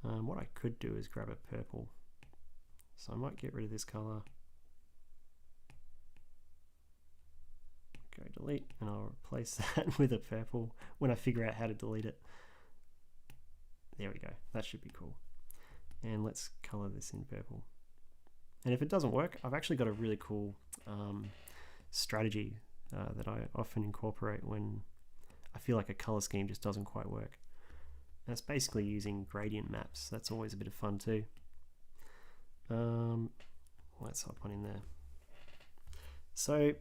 What I could do is grab a purple. So I might get rid of this color. Go delete, and I'll replace that with a purple when I figure out how to delete it. There we go. That should be cool. And let's color this in purple. And if it doesn't work, I've actually got a really cool strategy that I often incorporate when I feel like a color scheme just doesn't quite work. And it's basically using gradient maps. That's always a bit of fun too. Let's hop on in there. So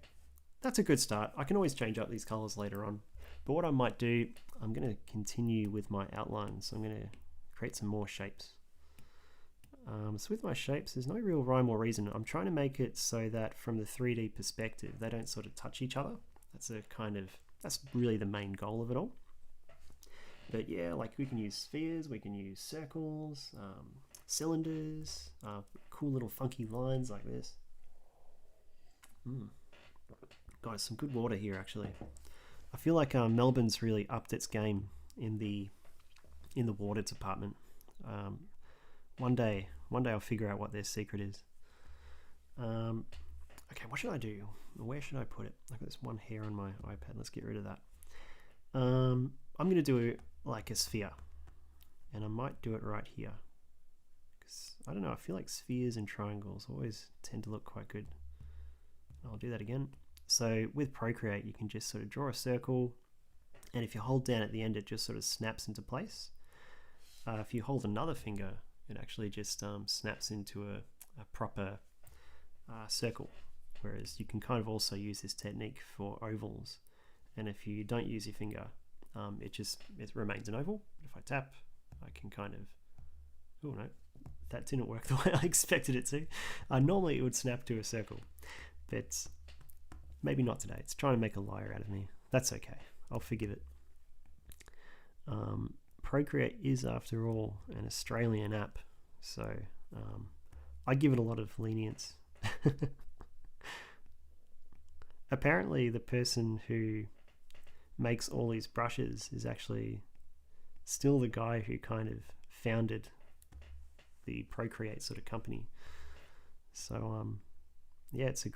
that's a good start. I can always change up these colors later on. But what I might do, I'm going to continue with my outlines. So I'm going to create some more shapes. So with my shapes, there's no real rhyme or reason. I'm trying to make it so that from the 3D perspective, they don't sort of touch each other. That's really the main goal of it all. But yeah, like we can use spheres, we can use circles, cylinders, cool little funky lines like this. Got some good water here actually. I feel like Melbourne's really upped its game in the water department. One day I'll figure out what their secret is. Okay, what should I do? Where should I put it? I've got this one hair on my iPad. Let's get rid of that. I'm going to do like a sphere, and I might do it right here. Because I don't know, I feel like spheres and triangles always tend to look quite good. I'll do that again. So with Procreate, you can just sort of draw a circle, and if you hold down at the end, it just sort of snaps into place. If you hold another finger, it actually just snaps into a proper circle. Whereas you can kind of also use this technique for ovals. And if you don't use your finger, it remains an oval. But if I tap, I can kind of, oh no, that didn't work the way I expected it to. Normally it would snap to a circle, but maybe not today. It's trying to make a liar out of me. That's okay. I'll forgive it. Procreate is, after all, an Australian app, so I give it a lot of lenience. Apparently the person who makes all these brushes is actually still the guy who kind of founded the Procreate sort of company. So yeah, it's a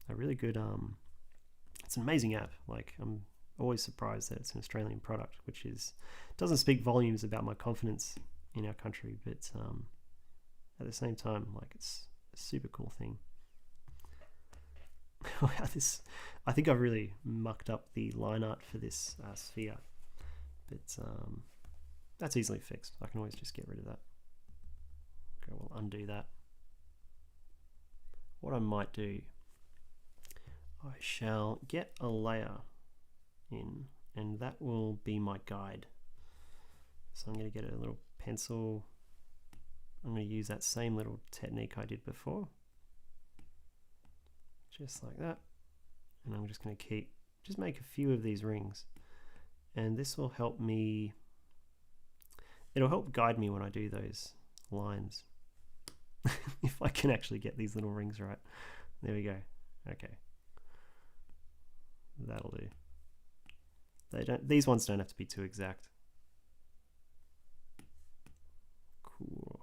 really good it's an amazing app. Like, I'm always surprised that it's an Australian product, which doesn't speak volumes about my confidence in our country, but at the same time, like, it's a super cool thing. I think I've really mucked up the line art for this sphere, but that's easily fixed. I can always just get rid of that. Okay, we'll undo that. What I might do, I shall get a layer in, and that will be my guide. So I'm going to get a little pencil. I'm going to use that same little technique I did before, just like that, and I'm just going to just make a few of these rings, and this will help me, it'll help guide me when I do those lines. If I can actually get these little rings right. There we go. Okay, that'll do. These ones don't have to be too exact. Cool.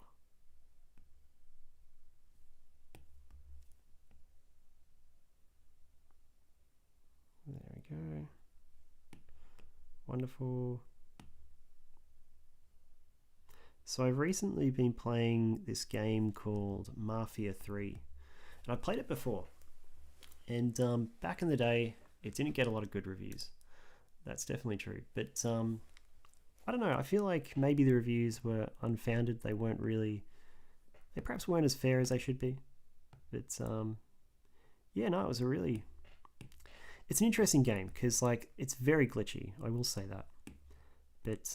There we go. Wonderful. So I've recently been playing this game called Mafia 3, and I played it before, and back in the day it didn't get a lot of good reviews. That's definitely true, but I don't know, I feel like maybe the reviews were unfounded. They perhaps weren't as fair as they should be, but yeah, no, it's an interesting game, because like, it's very glitchy, I will say that, but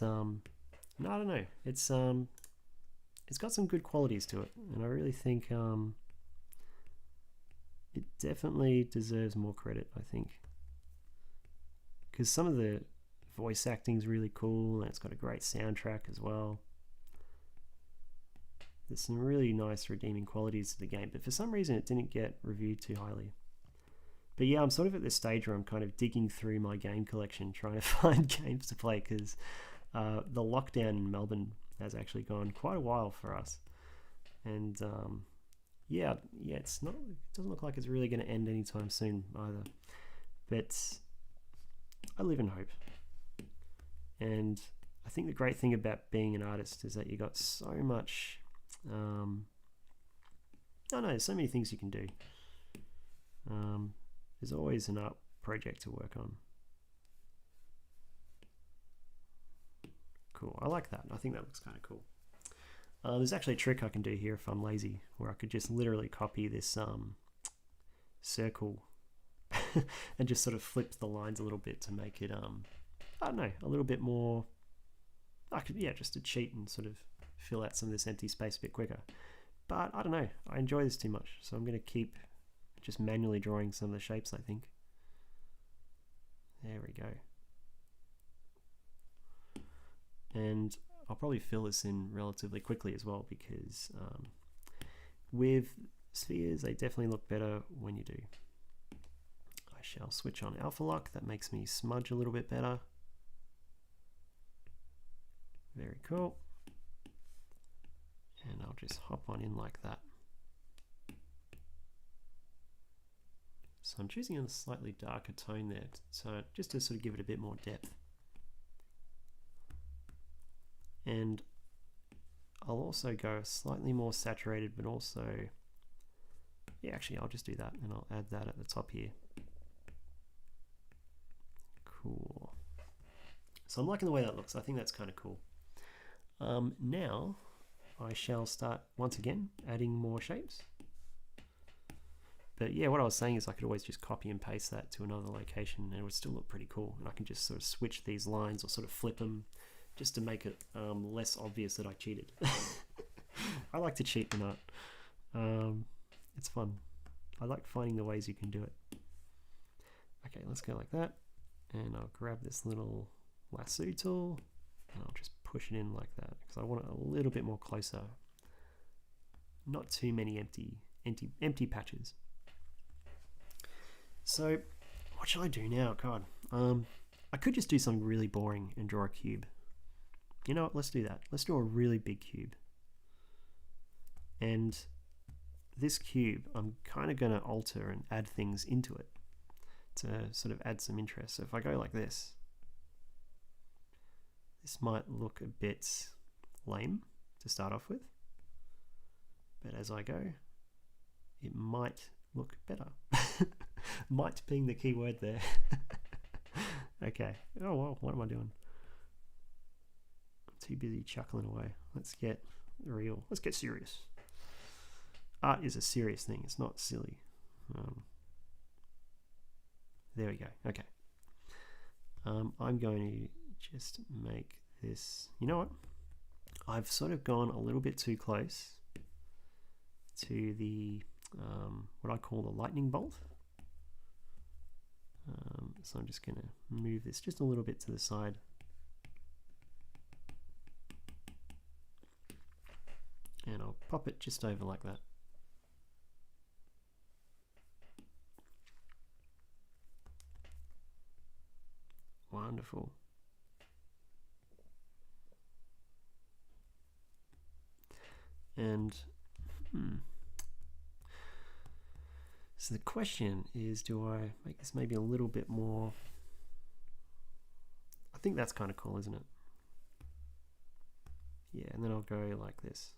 no, I don't know, it's got some good qualities to it, and I really think it definitely deserves more credit, I think, because some of the voice acting is really cool, and it's got a great soundtrack as well. There's some really nice redeeming qualities to the game, but for some reason it didn't get reviewed too highly. But yeah, I'm sort of at this stage where I'm kind of digging through my game collection, trying to find games to play, because the lockdown in Melbourne has actually gone quite a while for us, and yeah, it's not. It doesn't look like it's really going to end anytime soon either. But I live in hope. And I think the great thing about being an artist is that you got so much. I know, there's so many things you can do. There's always an art project to work on. Cool, I like that. I think that looks kind of cool. There's actually a trick I can do here if I'm lazy, where I could just literally copy this circle and just sort of flip the lines a little bit to make it, I don't know, a little bit more. I could, yeah, just to cheat and sort of fill out some of this empty space a bit quicker. But I don't know, I enjoy this too much, so I'm going to keep just manually drawing some of the shapes, I think. There we go. And I'll probably fill this in relatively quickly as well, because with spheres, they definitely look better when you do. I shall switch on alpha lock. That makes me smudge a little bit better. Very cool. And I'll just hop on in like that. So I'm choosing a slightly darker tone there, so just to sort of give it a bit more depth. And I'll also go slightly more saturated, but also, yeah, actually I'll just do that and I'll add that at the top here. Cool. So I'm liking the way that looks. I think that's kind of cool. Now I shall start once again adding more shapes. But yeah, what I was saying is I could always just copy and paste that to another location and it would still look pretty cool. And I can just sort of switch these lines or sort of flip them just to make it less obvious that I cheated. I like to cheat in art. It's fun. I like finding the ways you can do it. Okay, let's go like that. And I'll grab this little lasso tool and I'll just push it in like that because I want it a little bit more closer. Not too many empty patches. So what should I do now? God, I could just do something really boring and draw a cube. You know what, let's do that. Let's draw a really big cube. And this cube, I'm kind of going to alter and add things into it to sort of add some interest. So if I go like this might look a bit lame to start off with. But as I go, it might look better. Might being the key word there. Okay. Oh well, what am I doing? I'm too busy chuckling away. Let's get real. Let's get serious. Art is a serious thing. It's not silly. There we go. Okay. I'm going to just make this. You know what? I've sort of gone a little bit too close to the what I call the lightning bolt. So I'm just going to move this just a little bit to the side. And I'll pop it just over like that. Wonderful. And so the question is, do I make this maybe a little bit more? I think that's kind of cool, isn't it? Yeah, and then I'll go like this.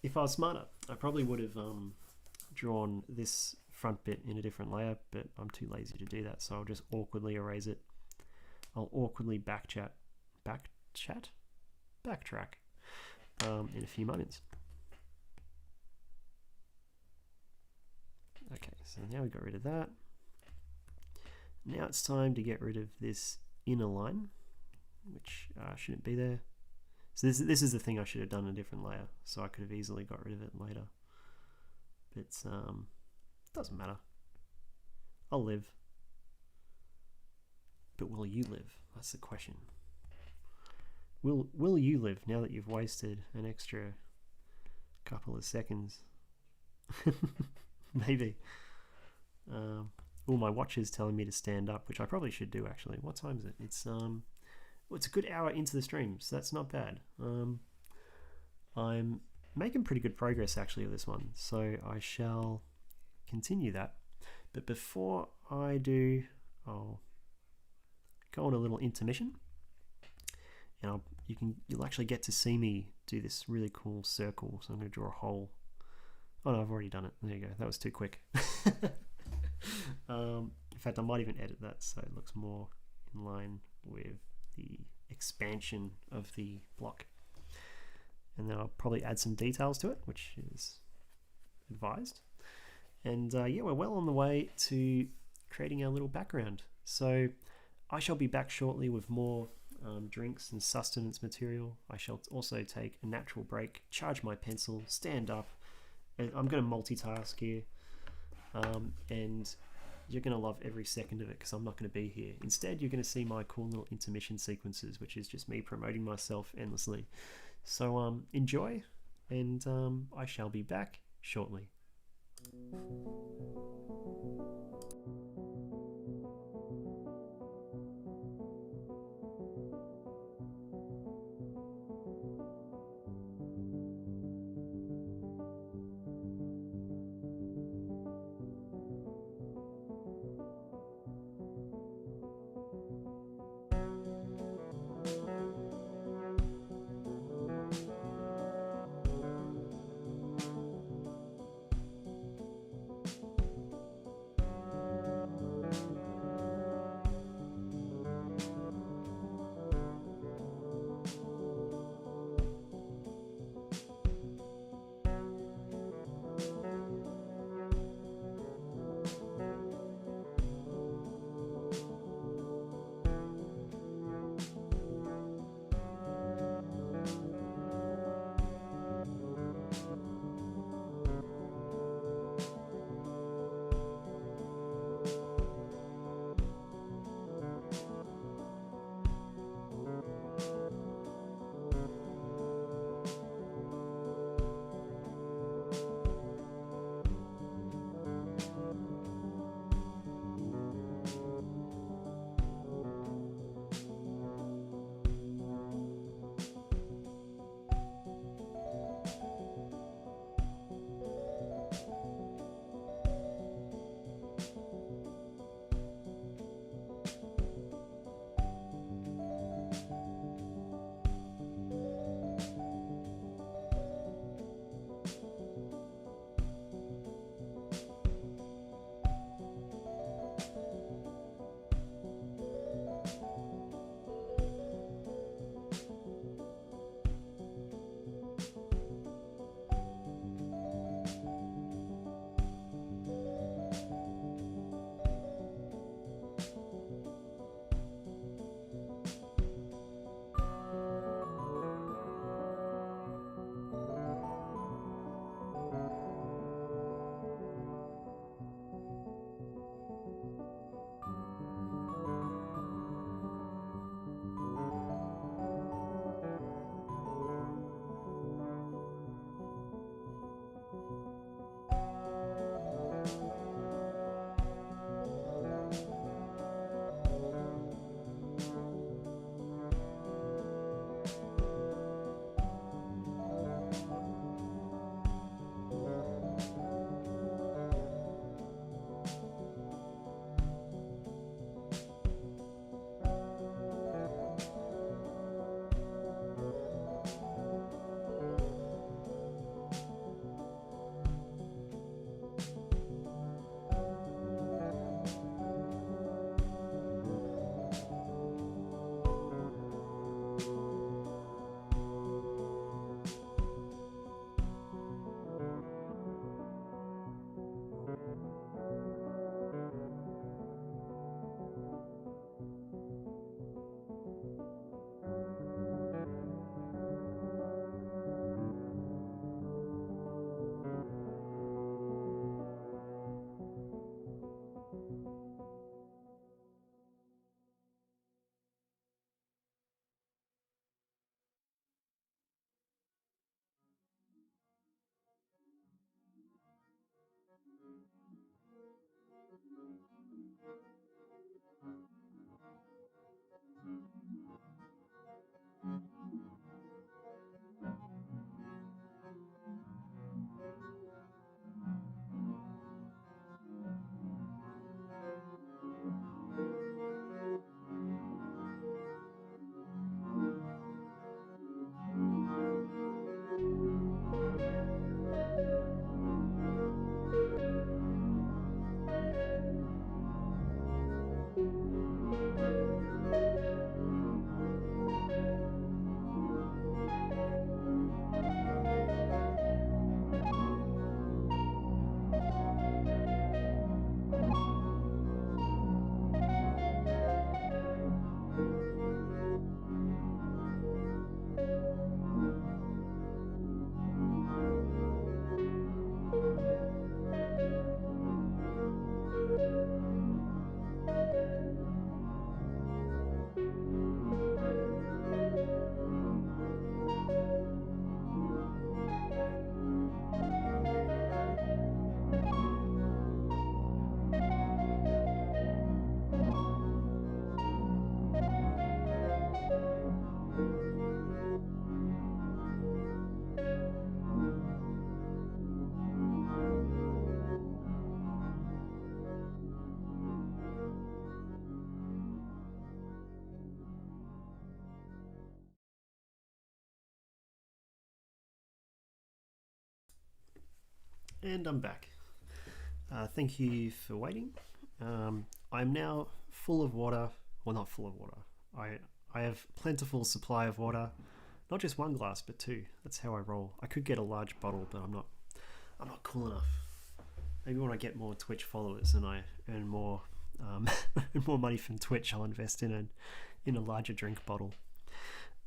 If I was smarter, I probably would have drawn this front bit in a different layer, but I'm too lazy to do that, so I'll just awkwardly erase it. I'll awkwardly backtrack in a few moments. Okay, so now we got rid of that. Now it's time to get rid of this inner line, which shouldn't be there. So this is the thing I should have done in a different layer, so I could have easily got rid of it later. But doesn't matter. I'll live. But will you live? That's the question. Will you live now that you've wasted an extra couple of seconds? Maybe. My watch is telling me to stand up, which I probably should do actually. What time is it? It's it's a good hour into the stream, so that's not bad. I'm making pretty good progress actually with this one, so I shall continue that. But before I do, I'll go on a little intermission, and you'll actually get to see me do this really cool circle. So I'm going to draw a hole. Oh no, I've already done it. There you go. That was too quick. In fact, I might even edit that so it looks more in line with the expansion of the block. And then I'll probably add some details to it, which is advised. And yeah, we're well on the way to creating our little background. So I shall be back shortly with more drinks and sustenance material. I shall also take a natural break, charge my pencil, stand up. I'm going to multitask here, and you're going to love every second of it because I'm not going to be here. Instead, you're going to see my cool little intermission sequences, which is just me promoting myself endlessly. So enjoy, and I shall be back shortly. And I'm back. Thank you for waiting. I'm now full of water. Well, not full of water. I have plentiful supply of water. Not just one glass, but two. That's how I roll. I could get a large bottle, but I'm not cool enough. Maybe when I get more Twitch followers and I earn more more money from Twitch, I'll invest in a larger drink bottle.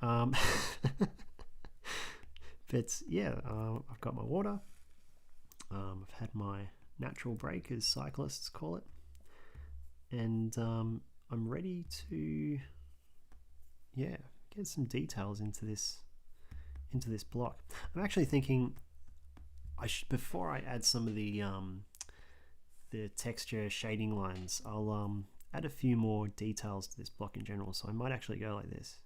But yeah, I've got my water. I've had my natural break, as cyclists call it, and I'm ready to get some details into this block. I'm actually thinking before I add some of the texture shading lines, I'll add a few more details to this block in general. So I might actually go like this.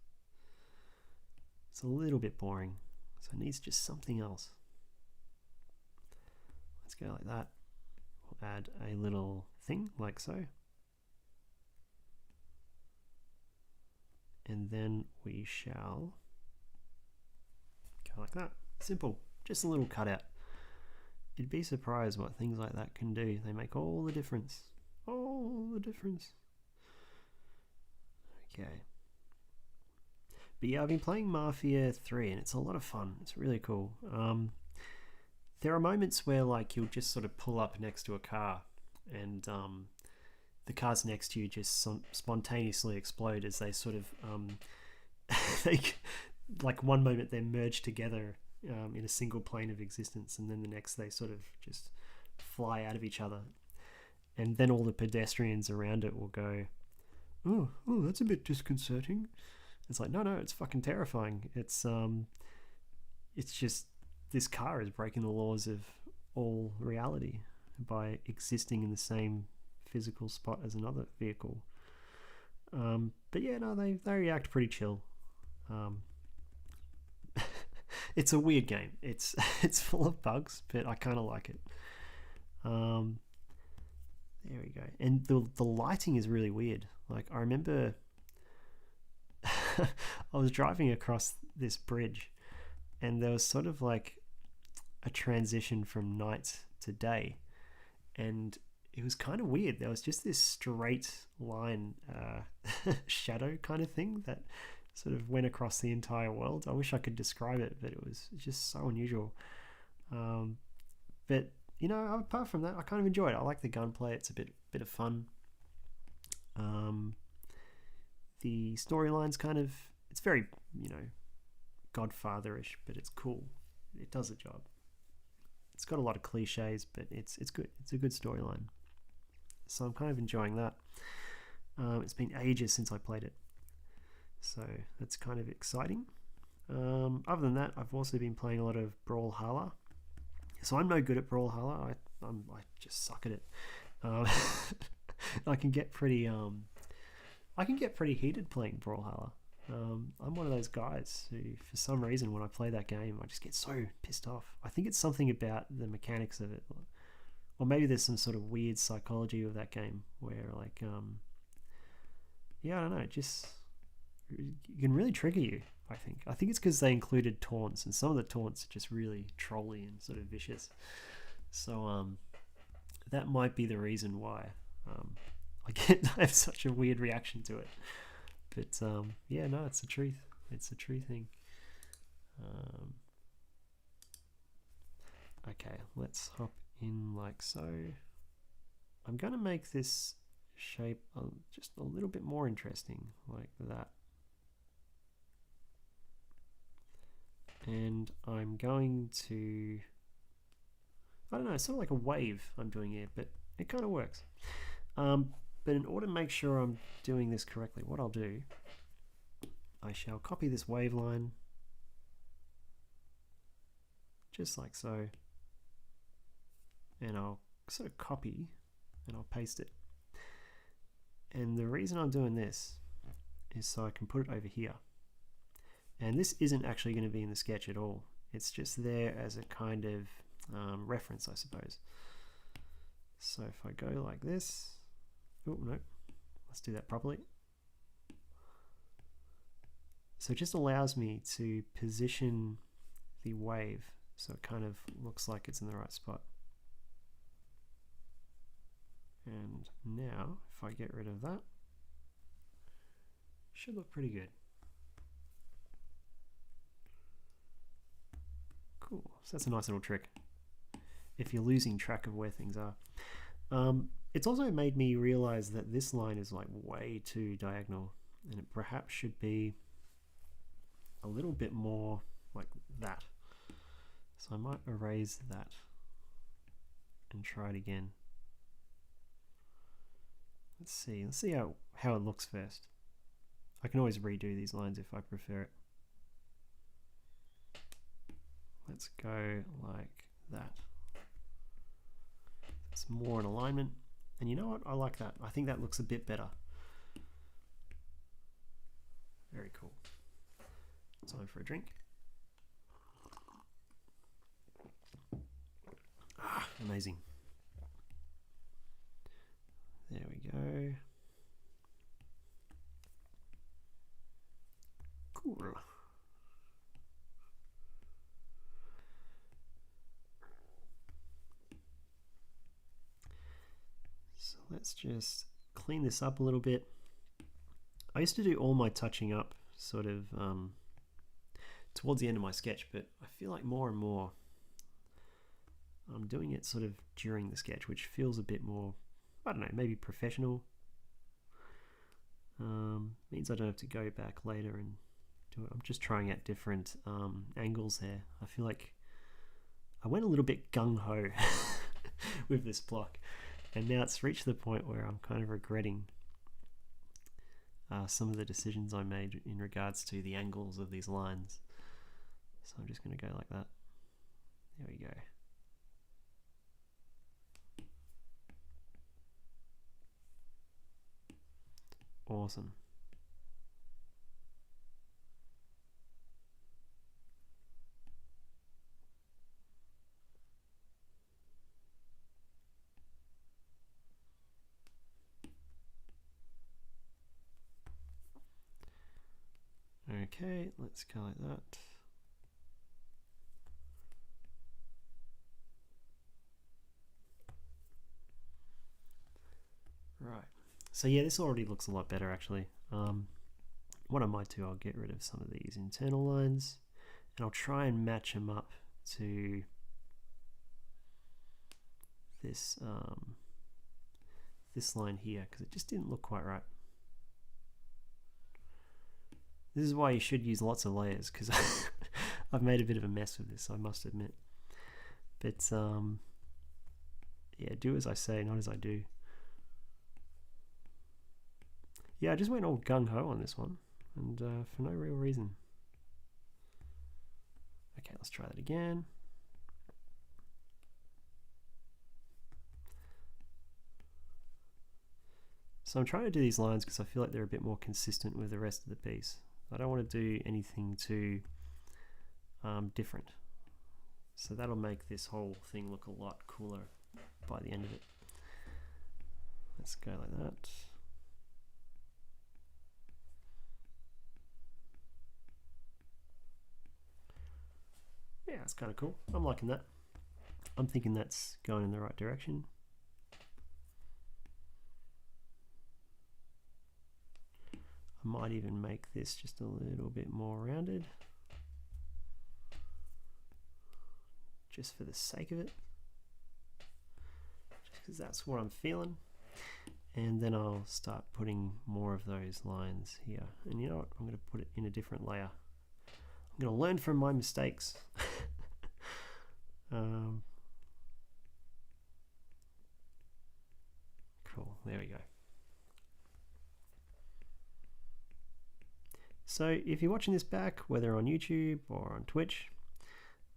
It's a little bit boring, so it needs just something else. Let's go like that. We'll add a little thing like so. And then we shall go like that. Simple, just a little cutout. You'd be surprised what things like that can do. They make all the difference. All the difference. Okay. But yeah, I've been playing Mafia 3 and it's a lot of fun. It's really cool. There are moments where like you'll just sort of pull up next to a car and the cars next to you just spontaneously explode as they sort of like one moment they're merged together in a single plane of existence, and then the next they sort of just fly out of each other, and then all the pedestrians around it will go, oh, that's a bit disconcerting. It's like, no, it's fucking terrifying. It's just this car is breaking the laws of all reality by existing in the same physical spot as another vehicle. But yeah, no, they react pretty chill. It's a weird game. It's full of bugs, but I kind of like it. There we go. And the lighting is really weird. Like, I remember I was driving across this bridge and there was sort of like a transition from night to day, and it was kind of weird. There was just this straight line shadow kind of thing that sort of went across the entire world. I wish I could describe it, but it was just so unusual. But you know, apart from that, I kind of enjoy it. I like the gunplay. It's a bit of fun. The storyline's kind of, it's very, you know, Godfather-ish, but it's cool. It does the job. It's got a lot of cliches, but it's good. It's a good storyline. So I'm kind of enjoying that. It's been ages since I played it, so that's kind of exciting. Other than that, I've also been playing a lot of Brawlhalla. So I'm no good at Brawlhalla. I just suck at it. I can get pretty heated playing Brawlhalla. I'm one of those guys who, for some reason, when I play that game, I just get so pissed off. I think it's something about the mechanics of it, or maybe there's some sort of weird psychology of that game where, like, yeah, I don't know, it can really trigger you. I think it's because they included taunts, and some of the taunts are just really trolly and sort of vicious. So that might be the reason why I have such a weird reaction to it. But yeah, no, it's a truth. It's a true thing. Okay, let's hop in like so. I'm going to make this shape just a little bit more interesting, like that. And I'm going to, I don't know, it's sort of like a wave I'm doing here, but it kind of works. But in order to make sure I'm doing this correctly, what I'll do, I shall copy this wave line, just like so, and I'll sort of copy and I'll paste it. And the reason I'm doing this is so I can put it over here. And this isn't actually going to be in the sketch at all. It's just there as a kind of reference, I suppose. So if I go like this, oh no, let's do that properly. So it just allows me to position the wave so it kind of looks like it's in the right spot. And now if I get rid of that, should look pretty good. Cool, so that's a nice little trick if you're losing track of where things are. It's also made me realize that this line is like way too diagonal, and it perhaps should be a little bit more like that. So I might erase that and try it again. Let's see how it looks first. I can always redo these lines if I prefer it. Let's go like that. It's more in alignment. And you know what? I like that. I think that looks a bit better. Very cool. Time for a drink. Ah, amazing. There we go. Cool. So let's just clean this up a little bit. I used to do all my touching up sort of towards the end of my sketch, but I feel like more and more I'm doing it sort of during the sketch, which feels a bit more, I don't know, maybe professional. Means I don't have to go back later and do it. I'm just trying out different angles there. I feel like I went a little bit gung-ho with this block, and now it's reached the point where I'm kind of regretting some of the decisions I made in regards to the angles of these lines. So I'm just going to go like that. There we go. Awesome. Okay, let's go like that. Right. So yeah, this already looks a lot better actually. What I might do, I'll get rid of some of these internal lines and I'll try and match them up to this this line here, because it just didn't look quite right. This is why you should use lots of layers, because I've made a bit of a mess with this, I must admit. But yeah, do as I say, not as I do. Yeah, I just went all gung-ho on this one, and for no real reason. Okay, let's try that again. So I'm trying to do these lines because I feel like they're a bit more consistent with the rest of the piece. I don't want to do anything too different. So that'll make this whole thing look a lot cooler by the end of it. Let's go like that. Yeah, it's kind of cool. I'm liking that. I'm thinking that's going in the right direction. I might even make this just a little bit more rounded, just for the sake of it, just because that's what I'm feeling. And then I'll start putting more of those lines here. And you know what? I'm going to put it in a different layer. I'm going to learn from my mistakes. Cool, there we go. So if you're watching this back, whether on YouTube or on Twitch,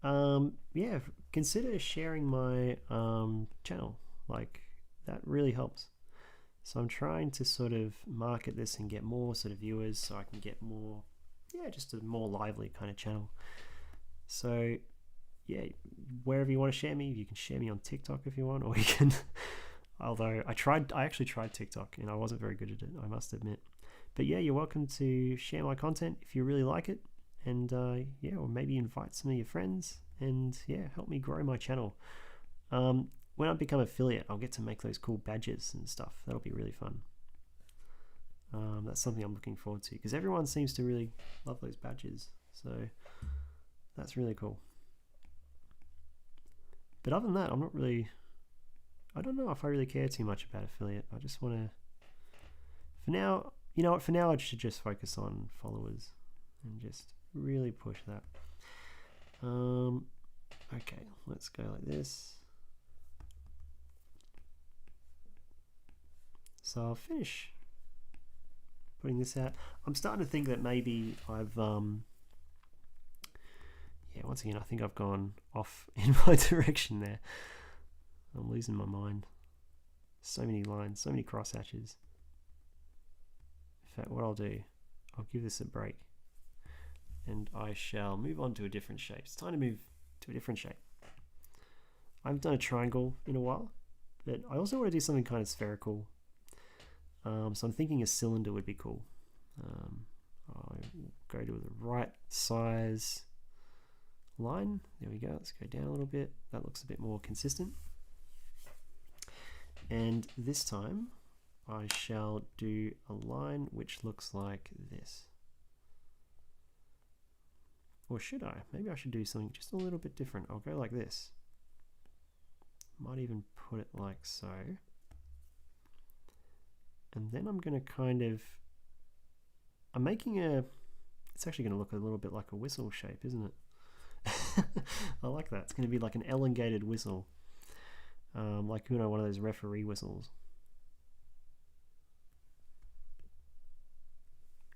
yeah, consider sharing my channel. Like, that really helps. So I'm trying to sort of market this and get more sort of viewers, so I can get more, yeah, just a more lively kind of channel. So yeah, wherever you want to share me, you can share me on TikTok if you want, or you can, although I actually tried TikTok and I wasn't very good at it, I must admit. But yeah, you're welcome to share my content if you really like it, and yeah, or maybe invite some of your friends, and yeah, help me grow my channel. when I become affiliate, I'll get to make those cool badges and stuff. That'll be really fun. That's something I'm looking forward to because everyone seems to really love those badges. So that's really cool. But other than that, I don't know if I really care too much about affiliate. I just want to, for now, you know what, for now I should just focus on followers and just really push that. Okay, let's go like this. So I'll finish putting this out. I'm starting to think that maybe I've, yeah, once again, I think I've gone off in my direction there. I'm losing my mind. So many lines, so many crosshatches. In fact, what I'll do, I'll give this a break and I shall move on to a different shape. It's time to move to a different shape. I haven't done a triangle in a while, but I also want to do something kind of spherical. So I'm thinking a cylinder would be cool. I'll go to the right size line. There we go. Let's go down a little bit. That looks a bit more consistent. And this time I shall do a line which looks like this. Or should I? Maybe I should do something just a little bit different. I'll go like this. Might even put it like so. And then I'm going to kind of, I'm making a, it's actually going to look a little bit like a whistle shape, isn't it? I like that. It's going to be like an elongated whistle. Like, you know, one of those referee whistles.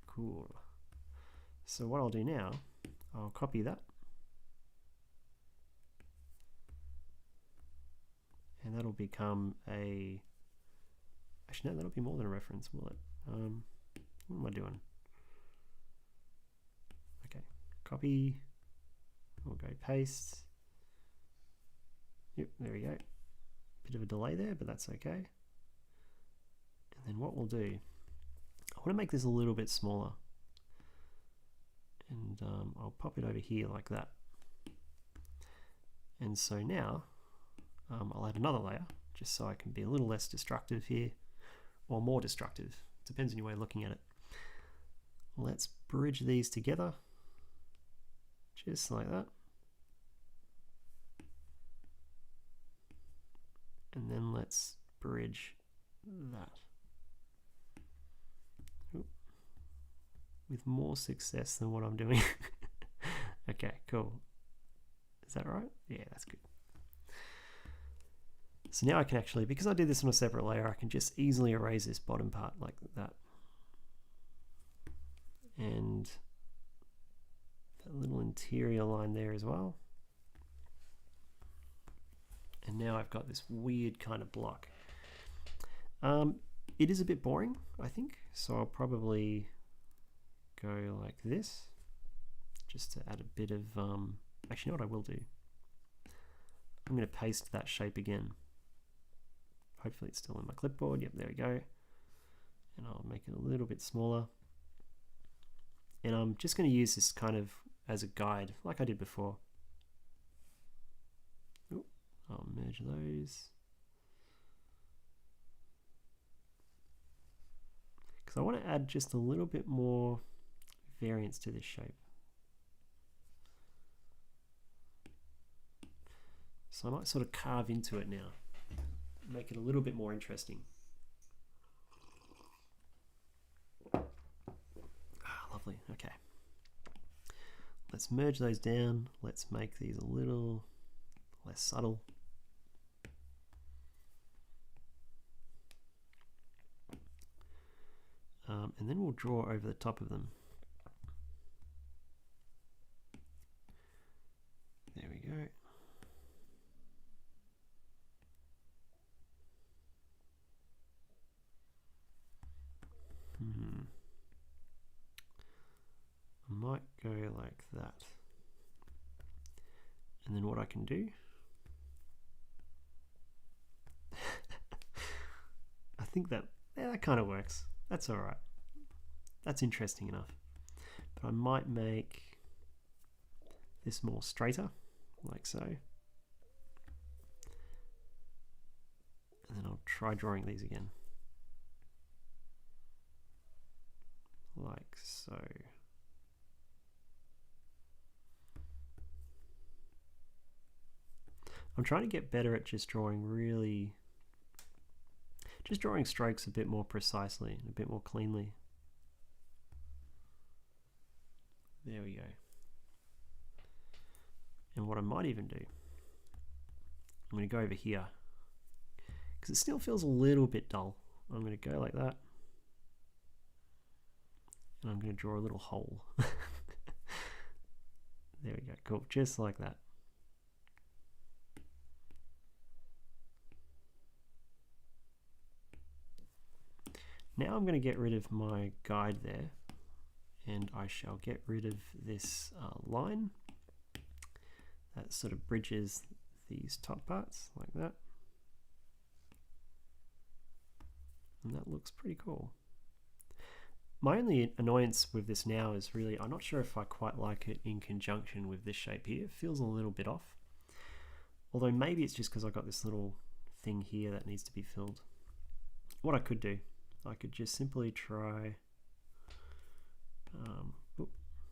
Cool. So what I'll do now, I'll copy that. And that'll become a, actually no, that'll be more than a reference, will it? What am I doing? Okay, copy, we'll go paste. Yep, there we go. Bit of a delay there, but that's okay. And then what we'll do, I want to make this a little bit smaller. And I'll pop it over here like that. And so now, I'll add another layer, just so I can be a little less destructive here, or more destructive. Depends on your way of looking at it. Let's bridge these together, just like that. And then let's bridge that. Oop. With more success than what I'm doing. Okay, cool. Is that right? Yeah, that's good. So now I can actually, because I did this on a separate layer, I can just easily erase this bottom part like that. And that little interior line there as well. And now I've got this weird kind of block. It is a bit boring, I think, so I'll probably go like this, just to add a bit of, actually, you know what I will do? I'm going to paste that shape again. Hopefully it's still in my clipboard. Yep, there we go. And I'll make it a little bit smaller. And I'm just going to use this kind of as a guide, like I did before. Ooh, I'll merge those. Because I want to add just a little bit more variance to this shape. So I might sort of carve into it now, make it a little bit more interesting. Ah, lovely, okay. Let's merge those down. Let's make these a little less subtle. And then we'll draw over the top of them. There we go. I might go like that. And then what I can do, I think that, yeah, that kind of works. That's all right. That's interesting enough. But I might make this more straighter, like so. try drawing these again. Like so. I'm trying to get better at just drawing drawing strokes a bit more precisely and a bit more cleanly. There we go. And what I might even do, I'm going to go over here because it still feels a little bit dull. I'm going to go like that. And I'm going to draw a little hole. There we go, cool, just like that. Now I'm going to get rid of my guide there, and I shall get rid of this line that sort of bridges these top parts like that. And that looks pretty cool. My only annoyance with this now is really, I'm not sure if I quite like it in conjunction with this shape here. It feels a little bit off. Although maybe it's just because I got this little thing here that needs to be filled. What I could do, I could just simply try,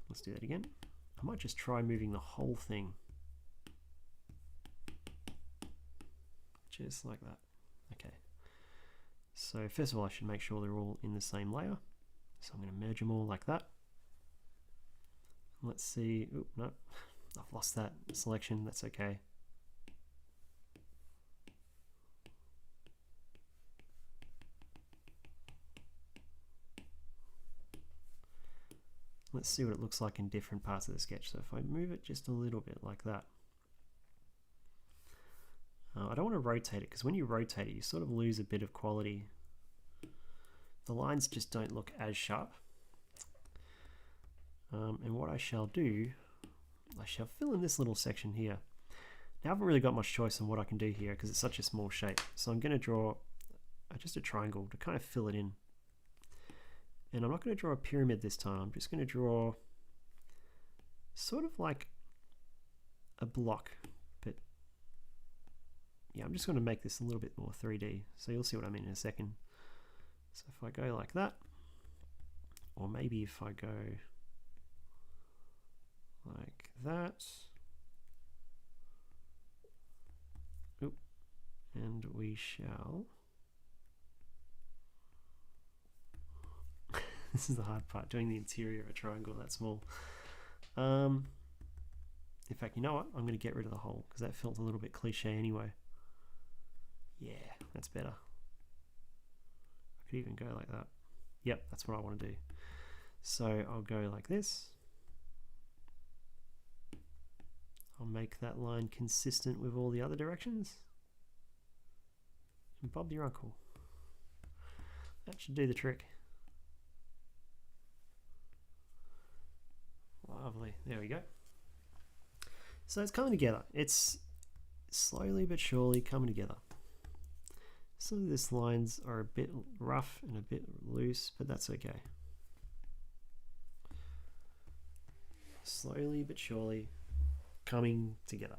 let's do that again. I might just try moving the whole thing. Just like that. Okay. So first of all, I should make sure they're all in the same layer. So I'm going to merge them all like that. Let's see. Oh, no, I've lost that selection. That's okay. Let's see what it looks like in different parts of the sketch. So if I move it just a little bit like that. I don't want to rotate it because when you rotate it, you sort of lose a bit of quality. The lines just don't look as sharp. And what I shall do, I shall fill in this little section here. Now I haven't really got much choice on what I can do here because it's such a small shape. So I'm going to draw just a triangle to kind of fill it in. And I'm not going to draw a pyramid this time. I'm just going to draw sort of like a block. But yeah, I'm just going to make this a little bit more 3D. So you'll see what I mean in a second. So if I go like that, or maybe if I go like that, oop, and we shall, this is the hard part, doing the interior of a triangle that small. In fact, you know what, I'm going to get rid of the hole because that felt a little bit cliche anyway. Yeah, that's better. Even go like that. Yep, that's what I want to do. So I'll go like this. I'll make that line consistent with all the other directions. And Bob your uncle. That should do the trick. Lovely. There we go. So it's coming together. It's slowly but surely coming together. Some of these lines are a bit rough and a bit loose, but that's okay. Slowly but surely coming together.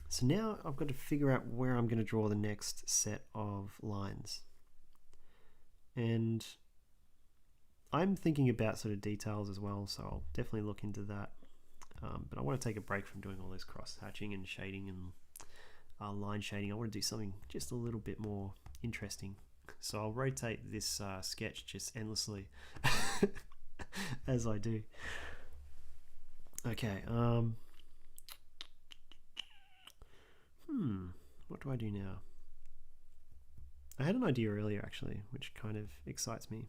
So now I've got to figure out where I'm going to draw the next set of lines. And I'm thinking about sort of details as well, so I'll definitely look into that. But I want to take a break from doing all this cross hatching and shading and line shading. I want to do something just a little bit more interesting. So I'll rotate this sketch just endlessly as I do. Okay. What do I do now? I had an idea earlier actually, which kind of excites me.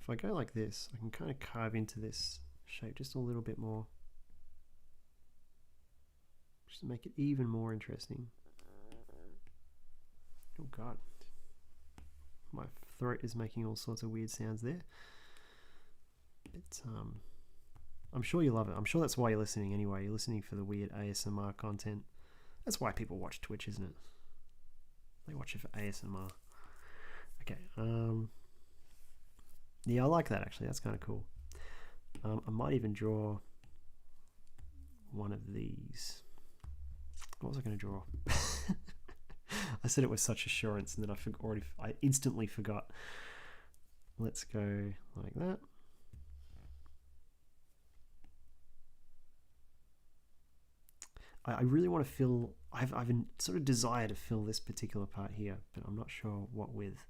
If I go like this, I can kind of carve into this shape just a little bit more. Just to make it even more interesting. Oh God. My throat is making all sorts of weird sounds there. But I'm sure you love it. I'm sure that's why you're listening anyway. You're listening for the weird ASMR content. That's why people watch Twitch, isn't it? They watch it for ASMR. Okay, Yeah, I like that actually. That's kind of cool. I might even draw one of these. What was I going to draw? I said it with such assurance, and then I instantly forgot. Let's go like that. I really want to fill. I've sort of desire to fill this particular part here, but I'm not sure what with.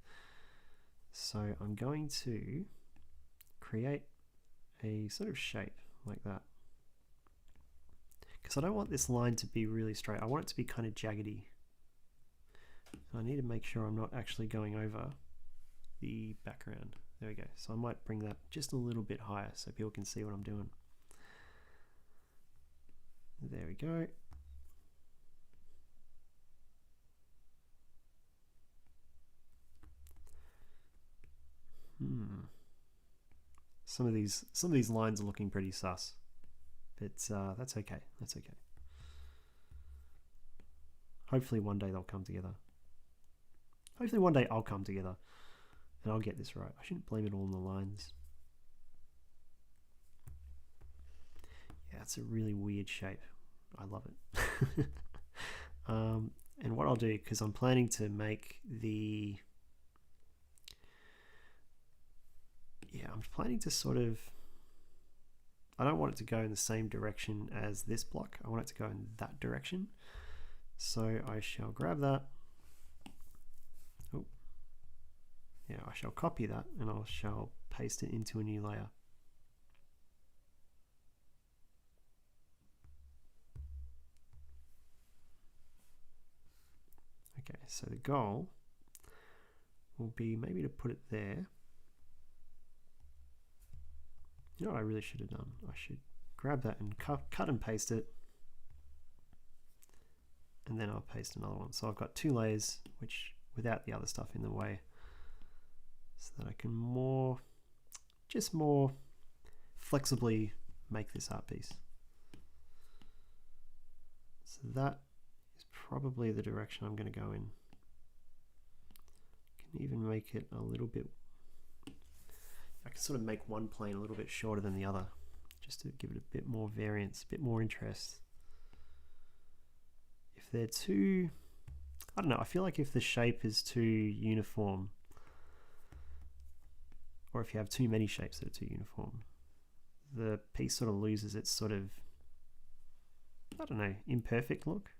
So I'm going to create a sort of shape like that, because I don't want this line to be really straight. I want it to be kind of jaggedy. And I need to make sure I'm not actually going over the background. There we go. So I might bring that just a little bit higher so people can see what I'm doing. There we go. Some of these lines are looking pretty sus, but that's okay. That's okay. Hopefully one day they'll come together. Hopefully one day I'll come together and I'll get this right. I shouldn't blame it all on the lines. Yeah, it's a really weird shape. I love it. And what I'll do, because I'm planning to make the... Yeah, I'm planning to sort of... I don't want it to go in the same direction as this block. I want it to go in that direction. So I shall grab that. Oh, yeah, I shall copy that and I shall paste it into a new layer. Okay, so the goal will be maybe to put it there. You know what I really should have done? I should grab that and cut and paste it. And then I'll paste another one. So I've got two layers, which without the other stuff in the way, so that I can just more flexibly make this art piece. So that is probably the direction I'm going to go in. I can even make it a little bit, I can sort of make one plane a little bit shorter than the other, just to give it a bit more variance, a bit more interest. If they're too, I don't know, I feel like if the shape is too uniform, or if you have too many shapes that are too uniform, the piece sort of loses its sort of, I don't know, imperfect look,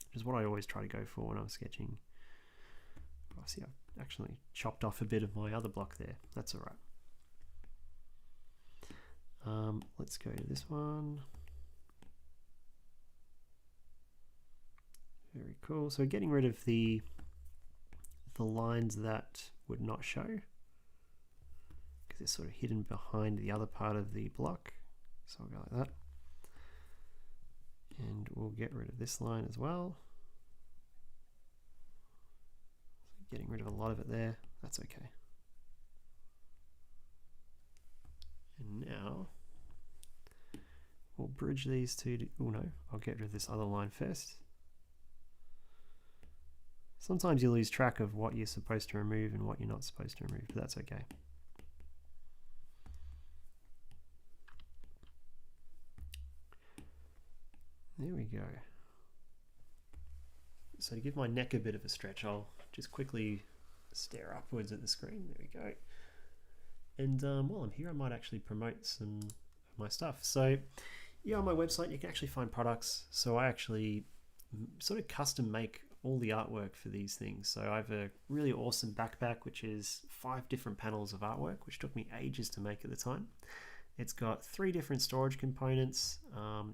which is what I always try to go for when I'm sketching. Oh, see, I've actually chopped off a bit of my other block there. That's all right. Let's go to this one. Very cool. So getting rid of the lines that would not show, because they're sort of hidden behind the other part of the block. So I'll go like that. And we'll get rid of this line as well. Getting rid of a lot of it there. That's okay. And now we'll bridge these two to, oh no, I'll get rid of this other line first. Sometimes you lose track of what you're supposed to remove and what you're not supposed to remove, but that's okay. There we go. So to give my neck a bit of a stretch, I'll just quickly stare upwards at the screen. There we go. And while I'm here, I might actually promote some of my stuff. So yeah, on my website, you can actually find products. So I actually sort of custom make all the artwork for these things. So I have a really awesome backpack, which is 5 different panels of artwork, which took me ages to make at the time. It's got 3 different storage components,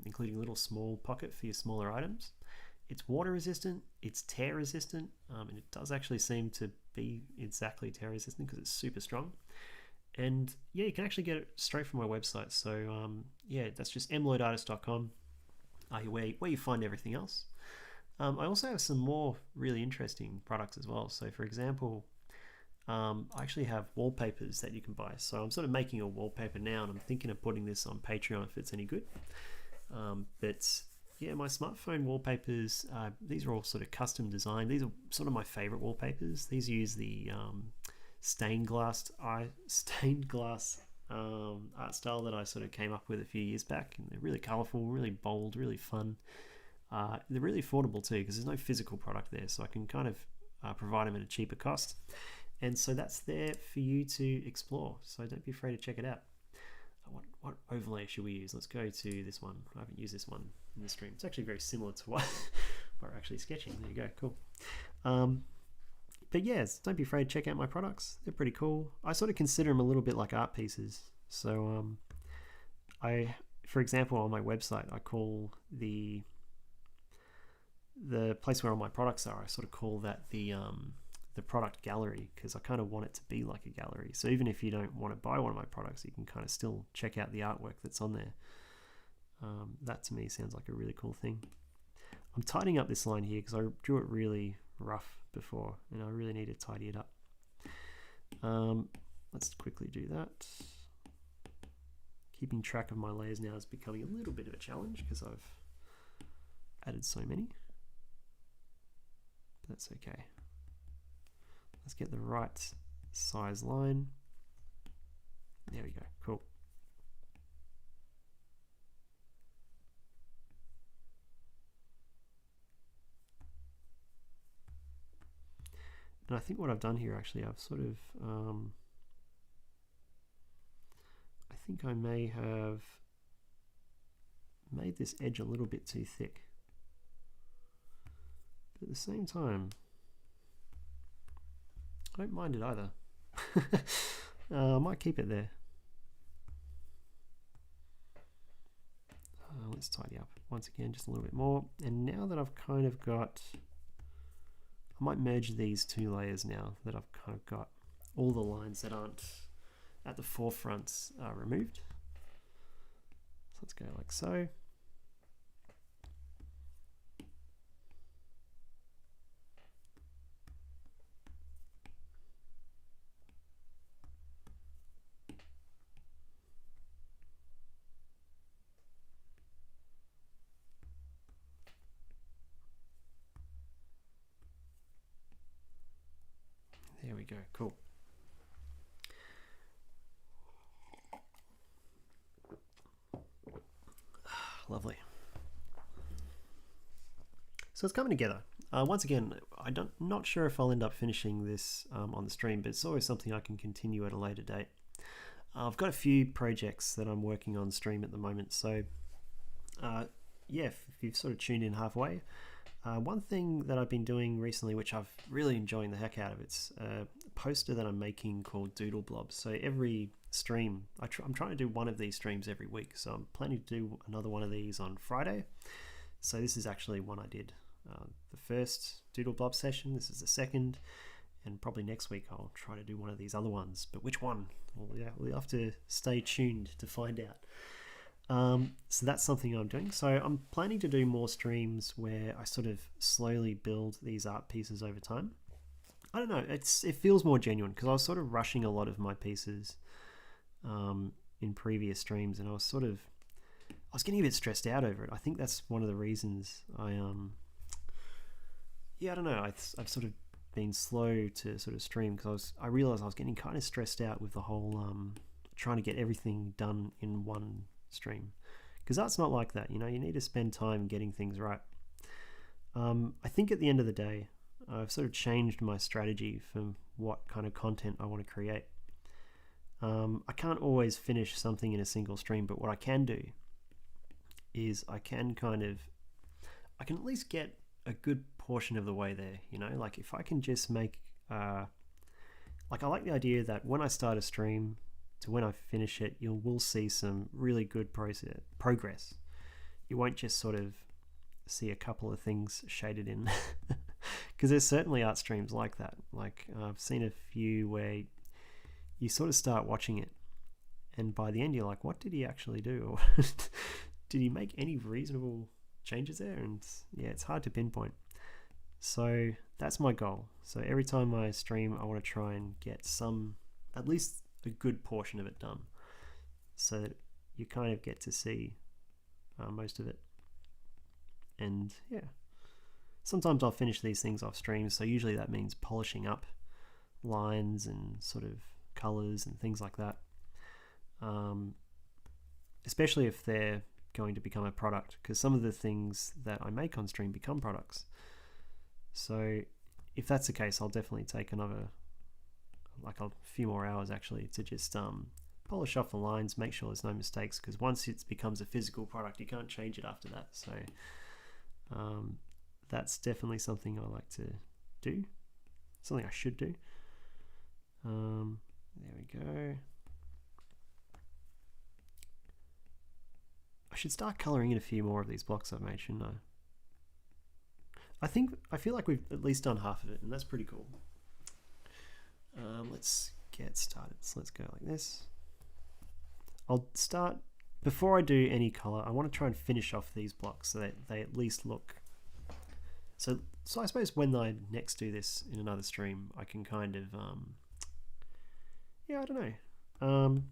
including a little small pocket for your smaller items. It's water resistant, it's tear resistant, and it does actually seem to be exactly tear resistant because it's super strong. And yeah, you can actually get it straight from my website. So yeah, that's just mlloydartist.com, where you find everything else. I also have some more really interesting products as well. So for example, I actually have wallpapers that you can buy. So I'm sort of making a wallpaper now, and I'm thinking of putting this on Patreon if it's any good. But yeah, my smartphone wallpapers, these are all sort of custom designed. These are sort of my favorite wallpapers. These use the stained glass art style that I sort of came up with a few years back, and they're really colourful, really bold, really fun. They're really affordable too because there's no physical product there, so I can kind of provide them at a cheaper cost. And so that's there for you to explore. So don't be afraid to check it out. What overlay should we use? Let's go to this one. I haven't used this one in the stream. It's actually very similar to what we're actually sketching. There you go, cool. But yes, don't be afraid to check out my products. They're pretty cool. I sort of consider them a little bit like art pieces. So for example, on my website, I call the place where all my products are, I sort of call that the product gallery, because I kind of want it to be like a gallery. So even if you don't want to buy one of my products, you can kind of still check out the artwork that's on there. That to me sounds like a really cool thing. I'm tidying up this line here because I drew it really rough before and I really need to tidy it up. Let's quickly do that. Keeping track of my layers now is becoming a little bit of a challenge because I've added so many. But that's okay. Let's get the right size line. There we go, cool. And I think what I've done here, actually, I've sort of, I think I may have made this edge a little bit too thick. But at the same time, I don't mind it either. I might keep it there. Let's tidy up once again just a little bit more. And now that I've kind of got, I might merge these two layers now that I've kind of got all the lines that aren't at the forefronts removed. So let's go like so. There we go, cool. Lovely. So it's coming together. Once again, not sure if I'll end up finishing this on the stream, but it's always something I can continue at a later date. I've got a few projects that I'm working on stream at the moment, so yeah, if you've sort of tuned in halfway, one thing that I've been doing recently, which I've really enjoying the heck out of, it's a poster that I'm making called Doodle Blobs. So every stream, I'm trying to do one of these streams every week. So I'm planning to do another one of these on Friday. So this is actually one I did the first Doodle Blob session. This is the second, and probably next week I'll try to do one of these other ones. But which one? Well, yeah, we'll have to stay tuned to find out. So that's something I'm doing. So I'm planning to do more streams where I sort of slowly build these art pieces over time. I don't know, it feels more genuine because I was sort of rushing a lot of my pieces in previous streams, and I was getting a bit stressed out over it. I think that's one of the reasons I don't know, I've sort of been slow to sort of stream because I realized I was getting kind of stressed out with the whole trying to get everything done in one stream, because that's not like that. You know, you need to spend time getting things right. I think at the end of the day, I've sort of changed my strategy for what kind of content I want to create. I can't always finish something in a single stream, but what I can do is I can at least get a good portion of the way there. You know, like if I can just make like, I like the idea that when I start a stream to when I finish it, you will see some really good progress. You won't just sort of see a couple of things shaded in, because there's certainly art streams like that. Like I've seen a few where you sort of start watching it, and by the end you're like, what did he actually do? Or did he make any reasonable changes there? And yeah, it's hard to pinpoint. So that's my goal. So every time I stream, I want to try and get at least a good portion of it done, so that you kind of get to see most of it. And yeah, sometimes I'll finish these things off stream, so usually that means polishing up lines and sort of colors and things like that. Especially if they're going to become a product, because some of the things that I make on stream become products. So if that's the case, I'll definitely take like a few more hours actually to just polish off the lines, make sure there's no mistakes, because once it becomes a physical product, you can't change it after that. So that's definitely something I like to do, something I should do. There we go. I should start colouring in a few more of these blocks I've made, shouldn't I? I feel like we've at least done half of it, and that's pretty cool. Let's get started. So let's go like this. I'll start, before I do any colour, I want to try and finish off these blocks so that they at least look. So I suppose when I next do this in another stream, I can kind of, yeah, I don't know,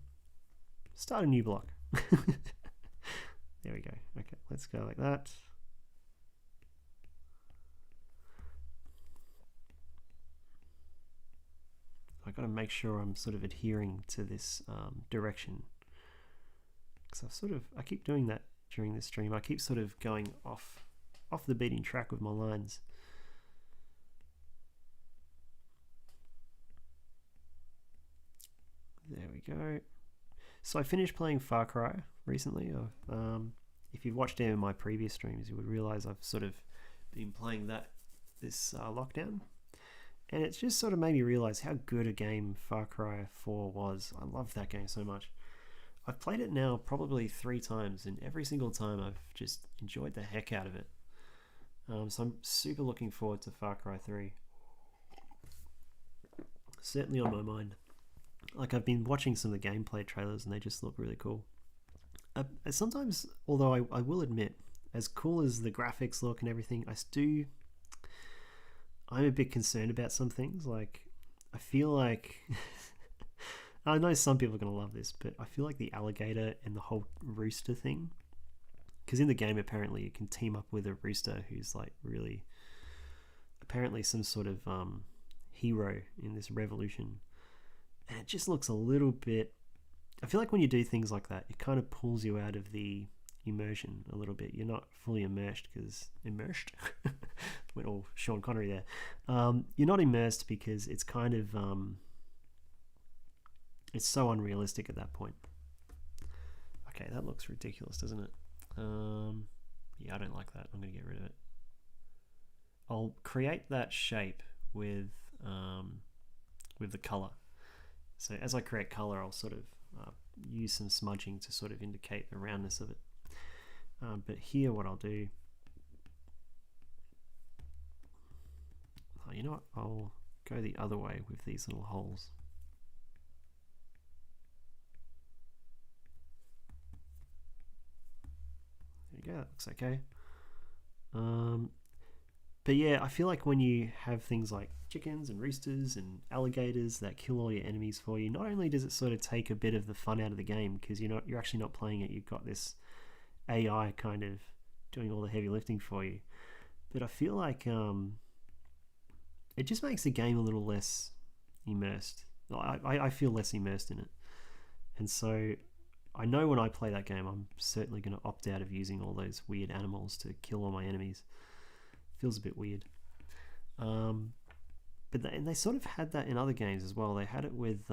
start a new block. There we go. Okay, let's go like that. I've got to make sure I'm sort of adhering to this direction, because I keep doing that during this stream. I keep sort of going off the beating track with my lines. There we go. So I finished playing Far Cry recently. If you've watched any of my previous streams, you would realize I've sort of been playing that this lockdown. And it's just sort of made me realize how good a game Far Cry 4 was. I love that game so much. I've played it now probably 3 times, and every single time I've just enjoyed the heck out of it. So I'm super looking forward to Far Cry 3. Certainly on my mind. Like, I've been watching some of the gameplay trailers and they just look really cool. Sometimes, although I will admit, as cool as the graphics look and everything, I'm a bit concerned about some things. Like, I feel like I know some people are going to love this, but I feel like the alligator and the whole rooster thing, because in the game apparently you can team up with a rooster who's like really apparently some sort of hero in this revolution. And it just looks a little bit, I feel like when you do things like that, it kind of pulls you out of the immersion a little bit. You're not fully immersed, went all Sean Connery there. You're not immersed because it's kind of, it's so unrealistic at that point. Okay, that looks ridiculous, doesn't it? Yeah, I don't like that. I'm going to get rid of it. I'll create that shape with the color. So as I create color, I'll sort of use some smudging to sort of indicate the roundness of it. But here what I'll do, you know what, I'll go the other way with these little holes. There you go, that looks okay. But yeah, I feel like when you have things like chickens and roosters and alligators that kill all your enemies for you, not only does it sort of take a bit of the fun out of the game, because you're actually not playing it, you've got this AI kind of doing all the heavy lifting for you, but I feel like it just makes the game a little less immersed. I feel less immersed in it, and so I know when I play that game I'm certainly going to opt out of using all those weird animals to kill all my enemies. Feels a bit weird. But they sort of had that in other games as well. They had it with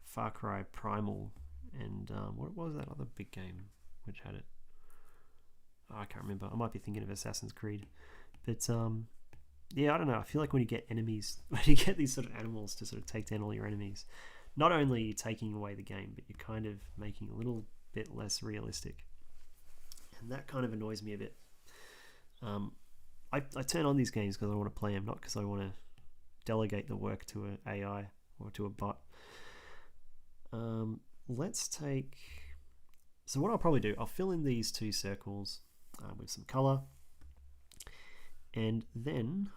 Far Cry Primal and what was that other big game which had it? Oh, I can't remember. I might be thinking of Assassin's Creed. But yeah, I don't know. I feel like when you get enemies, when you get these sort of animals to sort of take down all your enemies, not only are you taking away the game, but you're kind of making it a little bit less realistic. And that kind of annoys me a bit. I turn on these games because I want to play them, not because I want to delegate the work to an AI or to a bot. Let's take... So what I'll probably do, I'll fill in these 2 circles with some colour, and then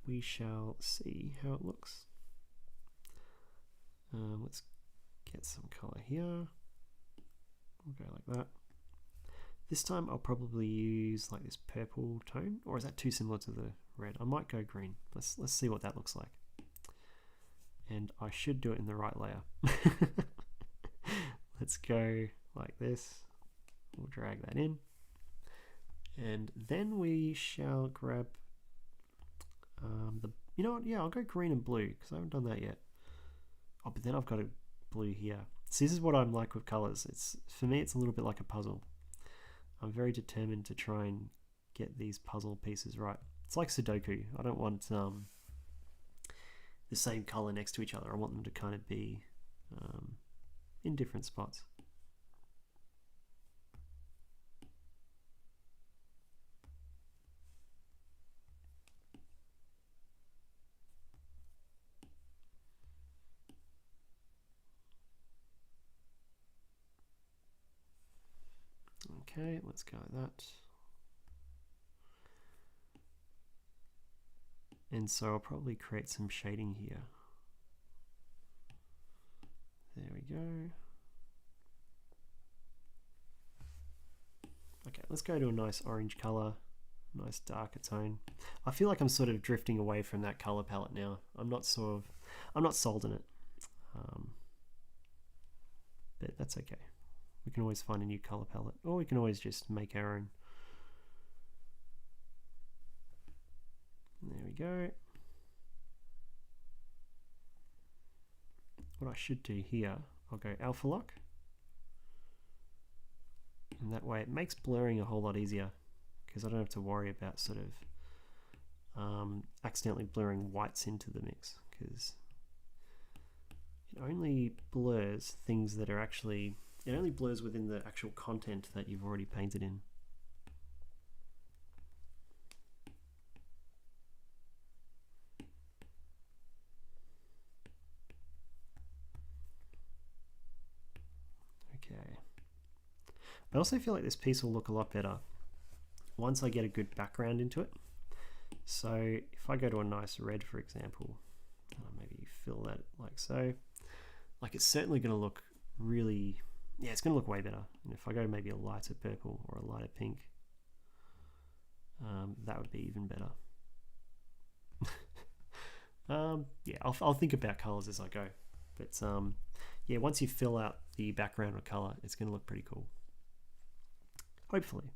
we shall see how it looks. Let's get some colour here. We'll go like that. This time I'll probably use like this purple tone, or is that too similar to the red? I might go green. Let's see what that looks like. and I should do it in the right layer. Let's go like this. We'll drag that in, and then we shall grab you know what, yeah, I'll go green and blue because I haven't done that yet. Oh, but then I've got a blue here. So this is what I'm like with colors. It's, for me, it's a little bit like a puzzle. I'm very determined to try and get these puzzle pieces right. It's like Sudoku. I don't want the same color next to each other. I want them to kind of be in different spots. Okay, let's go like that. And so I'll probably create some shading here. There we go. Okay, let's go to a nice orange color, nice darker tone. I feel like I'm sort of drifting away from that color palette now. I'm not sold in it, but that's okay. We can always find a new color palette, or we can always just make our own. There we go. What I should do here, I'll go alpha lock, and that way it makes blurring a whole lot easier because I don't have to worry about sort of accidentally blurring whites into the mix, because it only blurs things that are actually, it only blurs within the actual content that you've already painted in. Okay. I also feel like this piece will look a lot better once I get a good background into it. So if I go to a nice red, for example, maybe fill that like so, like it's certainly going to look really, yeah, it's going to look way better. And if I go maybe a lighter purple or a lighter pink, that would be even better. Yeah, I'll think about colors as I go. But yeah, once you fill out the background with color, it's going to look pretty cool. Hopefully.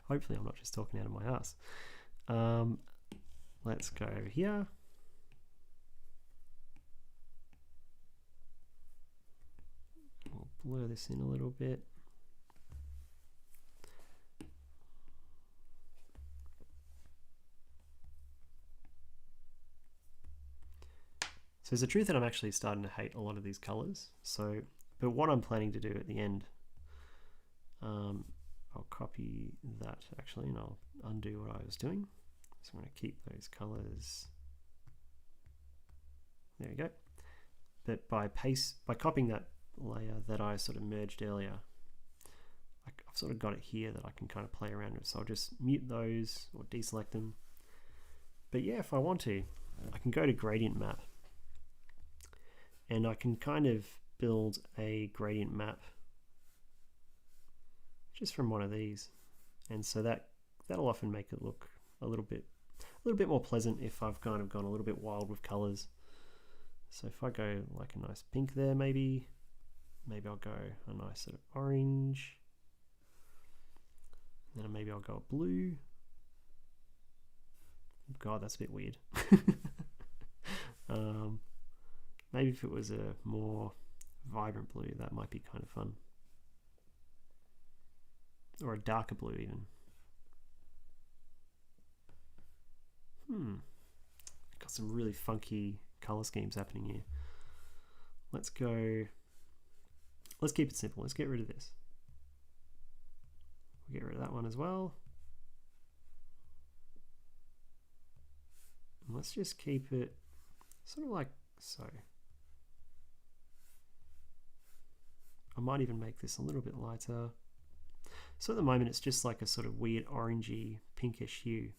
Hopefully I'm not just talking out of my ass. Let's go here. We'll blur this in a little bit. So there's a truth that I'm actually starting to hate a lot of these colors. So, but what I'm planning to do at the end, I'll copy that actually, and I'll undo what I was doing. So I'm going to keep those colors. There we go. But by copying that layer that I sort of merged earlier, I've sort of got it here that I can kind of play around with. So I'll just mute those or deselect them. But yeah, if I want to, I can go to gradient map, and I can kind of build a gradient map just from one of these, and so that'll often make it look a little bit more pleasant if I've kind of gone a little bit wild with colors. So if I go like a nice pink there, maybe I'll go a nice sort of orange, and then maybe I'll go a blue. God, that's a bit weird. Maybe if it was a more vibrant blue, that might be kind of fun. Or a darker blue even. Got some really funky color schemes happening here. Let's keep it simple. Let's get rid of this. We'll get rid of that one as well. And let's just keep it sort of like so. I might even make this a little bit lighter. So at the moment it's just like a sort of weird orangey pinkish hue.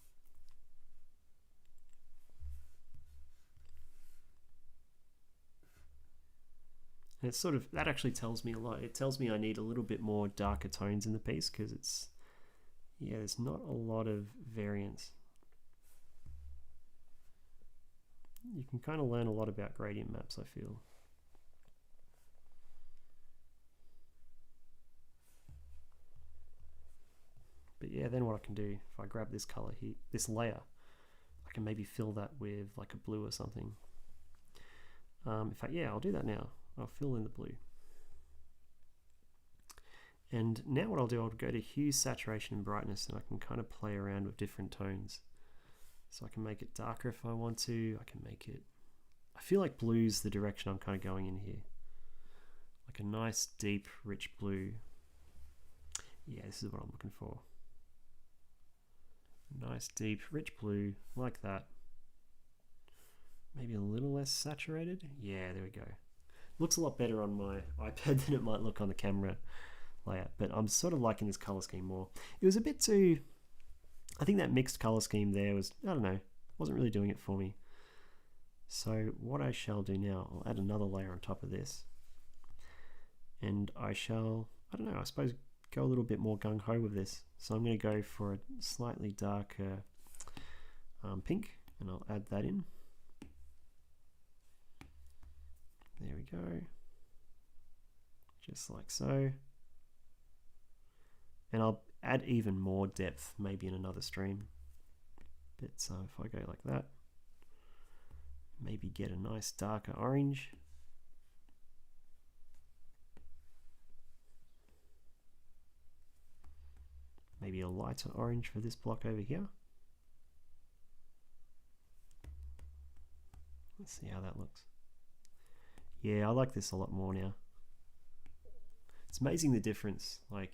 And it's sort of, that actually tells me a lot. It tells me I need a little bit more darker tones in the piece because it's, yeah, there's not a lot of variance. you can kind of learn a lot about gradient maps, I feel. But yeah, then what I can do, if I grab this color here, this layer, I can maybe fill that with like a blue or something. In fact, yeah, I'll do that now. I'll fill in the blue. And now what I'll do, I'll go to hue, saturation, and brightness, and I can kind of play around with different tones. So I can make it darker if I want to. I can make it, I feel like blue's the direction I'm kind of going in here. Like a nice, deep, rich blue. Yeah, this is what I'm looking for. Nice, deep, rich blue, like that. Maybe a little less saturated. Yeah, there we go. Looks a lot better on my iPad than it might look on the camera layout, but I'm sort of liking this color scheme more. It was a bit too, I think that mixed color scheme there was, I don't know, wasn't really doing it for me. So what I shall do now, I'll add another layer on top of this, and I shall, I don't know, I suppose go a little bit more gung-ho with this. So I'm going to go for a slightly darker pink, and I'll add that in. There we go, just like so. And I'll add even more depth maybe in another stream. But so if I go like that, maybe get a nice darker orange. Maybe a lighter orange for this block over here. Let's see how that looks. Yeah, I like this a lot more now. It's amazing the difference, like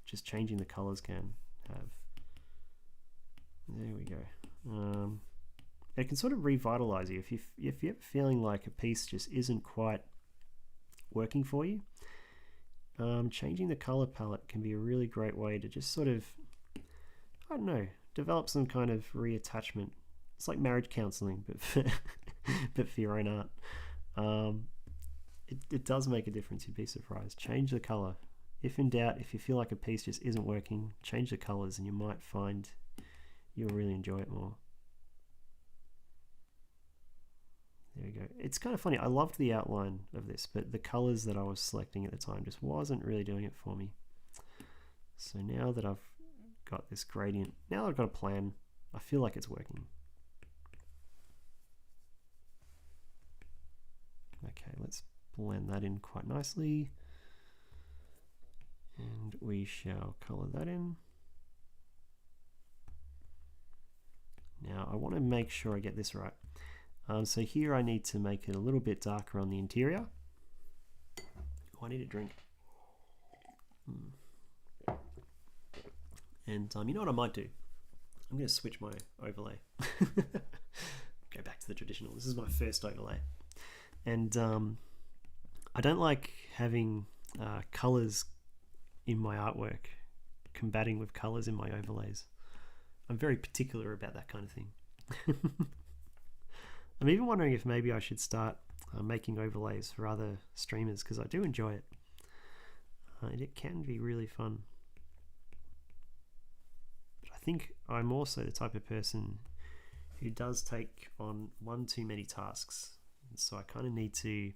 just changing the colors can have. There we go. It can sort of revitalize you if you're feeling like a piece just isn't quite working for you. Changing the color palette can be a really great way to just sort of, I don't know, develop some kind of reattachment. It's like marriage counseling, but for your own art. It does make a difference, you'd be surprised. Change the color. If in doubt, if you feel like a piece just isn't working, change the colors and you might find you'll really enjoy it more. There we go. It's kind of funny. I loved the outline of this, but the colors that I was selecting at the time just wasn't really doing it for me. So now that I've got this gradient, now that I've got a plan, I feel like it's working. Okay, let's blend that in quite nicely. And we shall color that in. Now I want to make sure I get this right. So here I need to make it a little bit darker on the interior. Oh, I need a drink. And you know what I might do? I'm going to switch my overlay. Go back to the traditional. This is my first overlay. And I don't like having colors in my artwork combating with colors in my overlays. I'm very particular about that kind of thing. I'm even wondering if maybe I should start making overlays for other streamers, because I do enjoy it. And it can be really fun. But I think I'm also the type of person who does take on one too many tasks. And so I kind of need to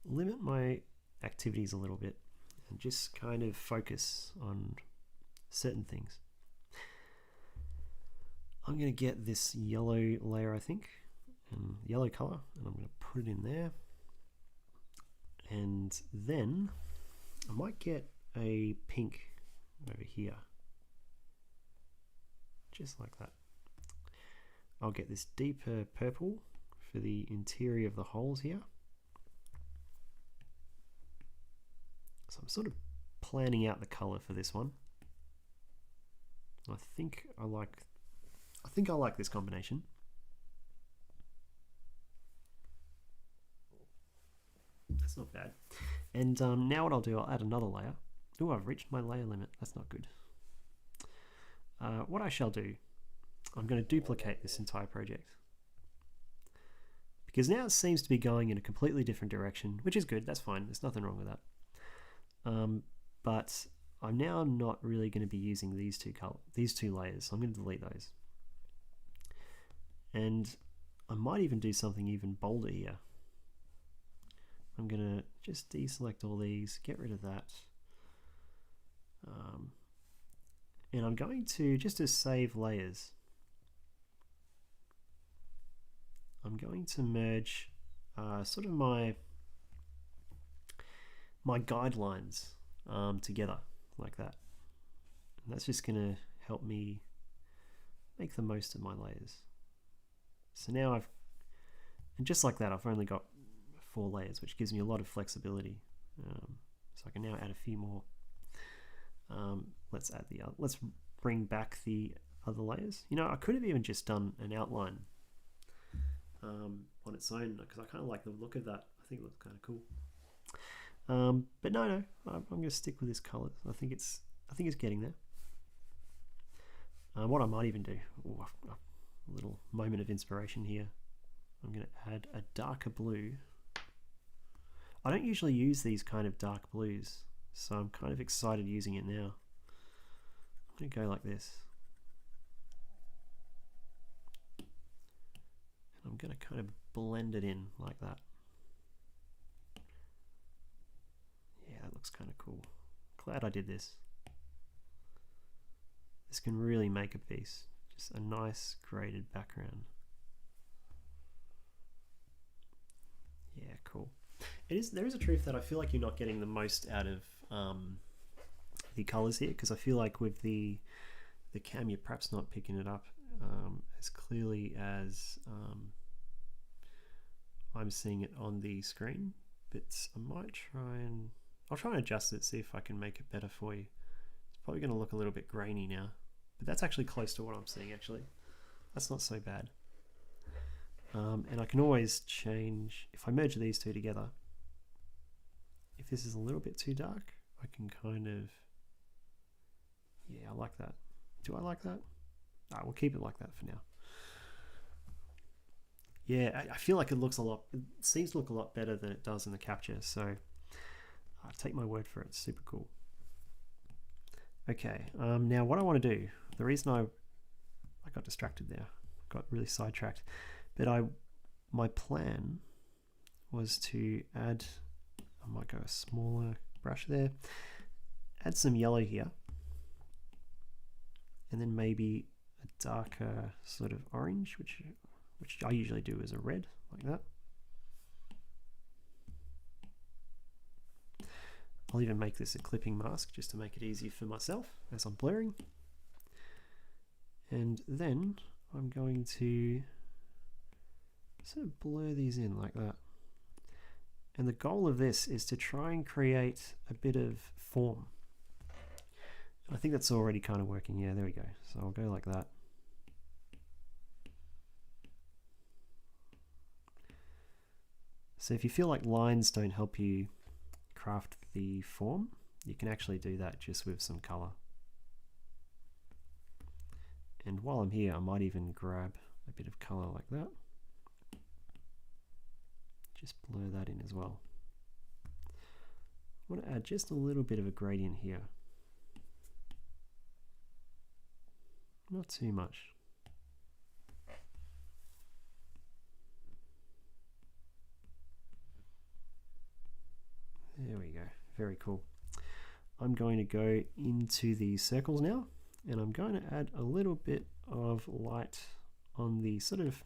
limit my activities a little bit and just kind of focus on certain things. I'm going to get this yellow layer, I think, and yellow color, and I'm going to put it in there. And then I might get a pink over here, just like that. I'll get this deeper purple for the interior of the holes here. So I'm sort of planning out the color for this one. I think I like this combination. That's not bad. And now what I'll do, I'll add another layer. Oh, I've reached my layer limit. That's not good. What I shall do, I'm going to duplicate this entire project, because now it seems to be going in a completely different direction, which is good. That's fine. There's nothing wrong with that. But I'm now not really going to be using these two layers. So I'm going to delete those. And I might even do something even bolder here. I'm going to just deselect all these, get rid of that. And I'm going to, just to save layers, I'm going to merge sort of my guidelines together like that. And that's just going to help me make the most of my layers. So now and just like that, I've only got 4 layers, which gives me a lot of flexibility. So I can now add a few more. Let's add let's bring back the other layers. You know, I could have even just done an outline on its own, because I kind of like the look of that. I think it looks kind of cool. But no, I'm going to stick with this color. I think it's getting there. What I might even do, a little moment of inspiration here. I'm going to add a darker blue. I don't usually use these kind of dark blues, so I'm kind of excited using it now. I'm going to go like this. And I'm going to kind of blend it in like that. Yeah, that looks kind of cool. Glad I did this. This can really make a piece. Just a nice graded background. Yeah, cool. There is a truth that I feel like you're not getting the most out of the colors here, because I feel like with the cam, you're perhaps not picking it up as clearly as I'm seeing it on the screen. But I might I'll try and adjust it, see if I can make it better for you. It's probably going to look a little bit grainy now, but that's actually close to what I'm seeing actually. That's not so bad. And I can always change, if I merge these two together, if this is a little bit too dark, I can kind of, yeah, I like that. Do I like that? We'll keep it like that for now. Yeah, I feel like it seems to look a lot better than it does in the capture, so take my word for it, it's super cool. Okay, now what I want to do, the reason I got distracted there, got really sidetracked, but my plan was to add, I might go a smaller brush there, add some yellow here, and then maybe a darker sort of orange, which I usually do as a red, like that. I'll even make this a clipping mask just to make it easier for myself as I'm blurring. And then I'm going to sort of blur these in like that. And the goal of this is to try and create a bit of form. I think that's already kind of working. Yeah, there we go. So I'll go like that. So if you feel like lines don't help you craft the form, you can actually do that just with some color. And while I'm here, I might even grab a bit of color like that. Just blur that in as well. I want to add just a little bit of a gradient here. Not too much. There we go. Very cool. I'm going to go into the circles now, and I'm going to add a little bit of light on the sort of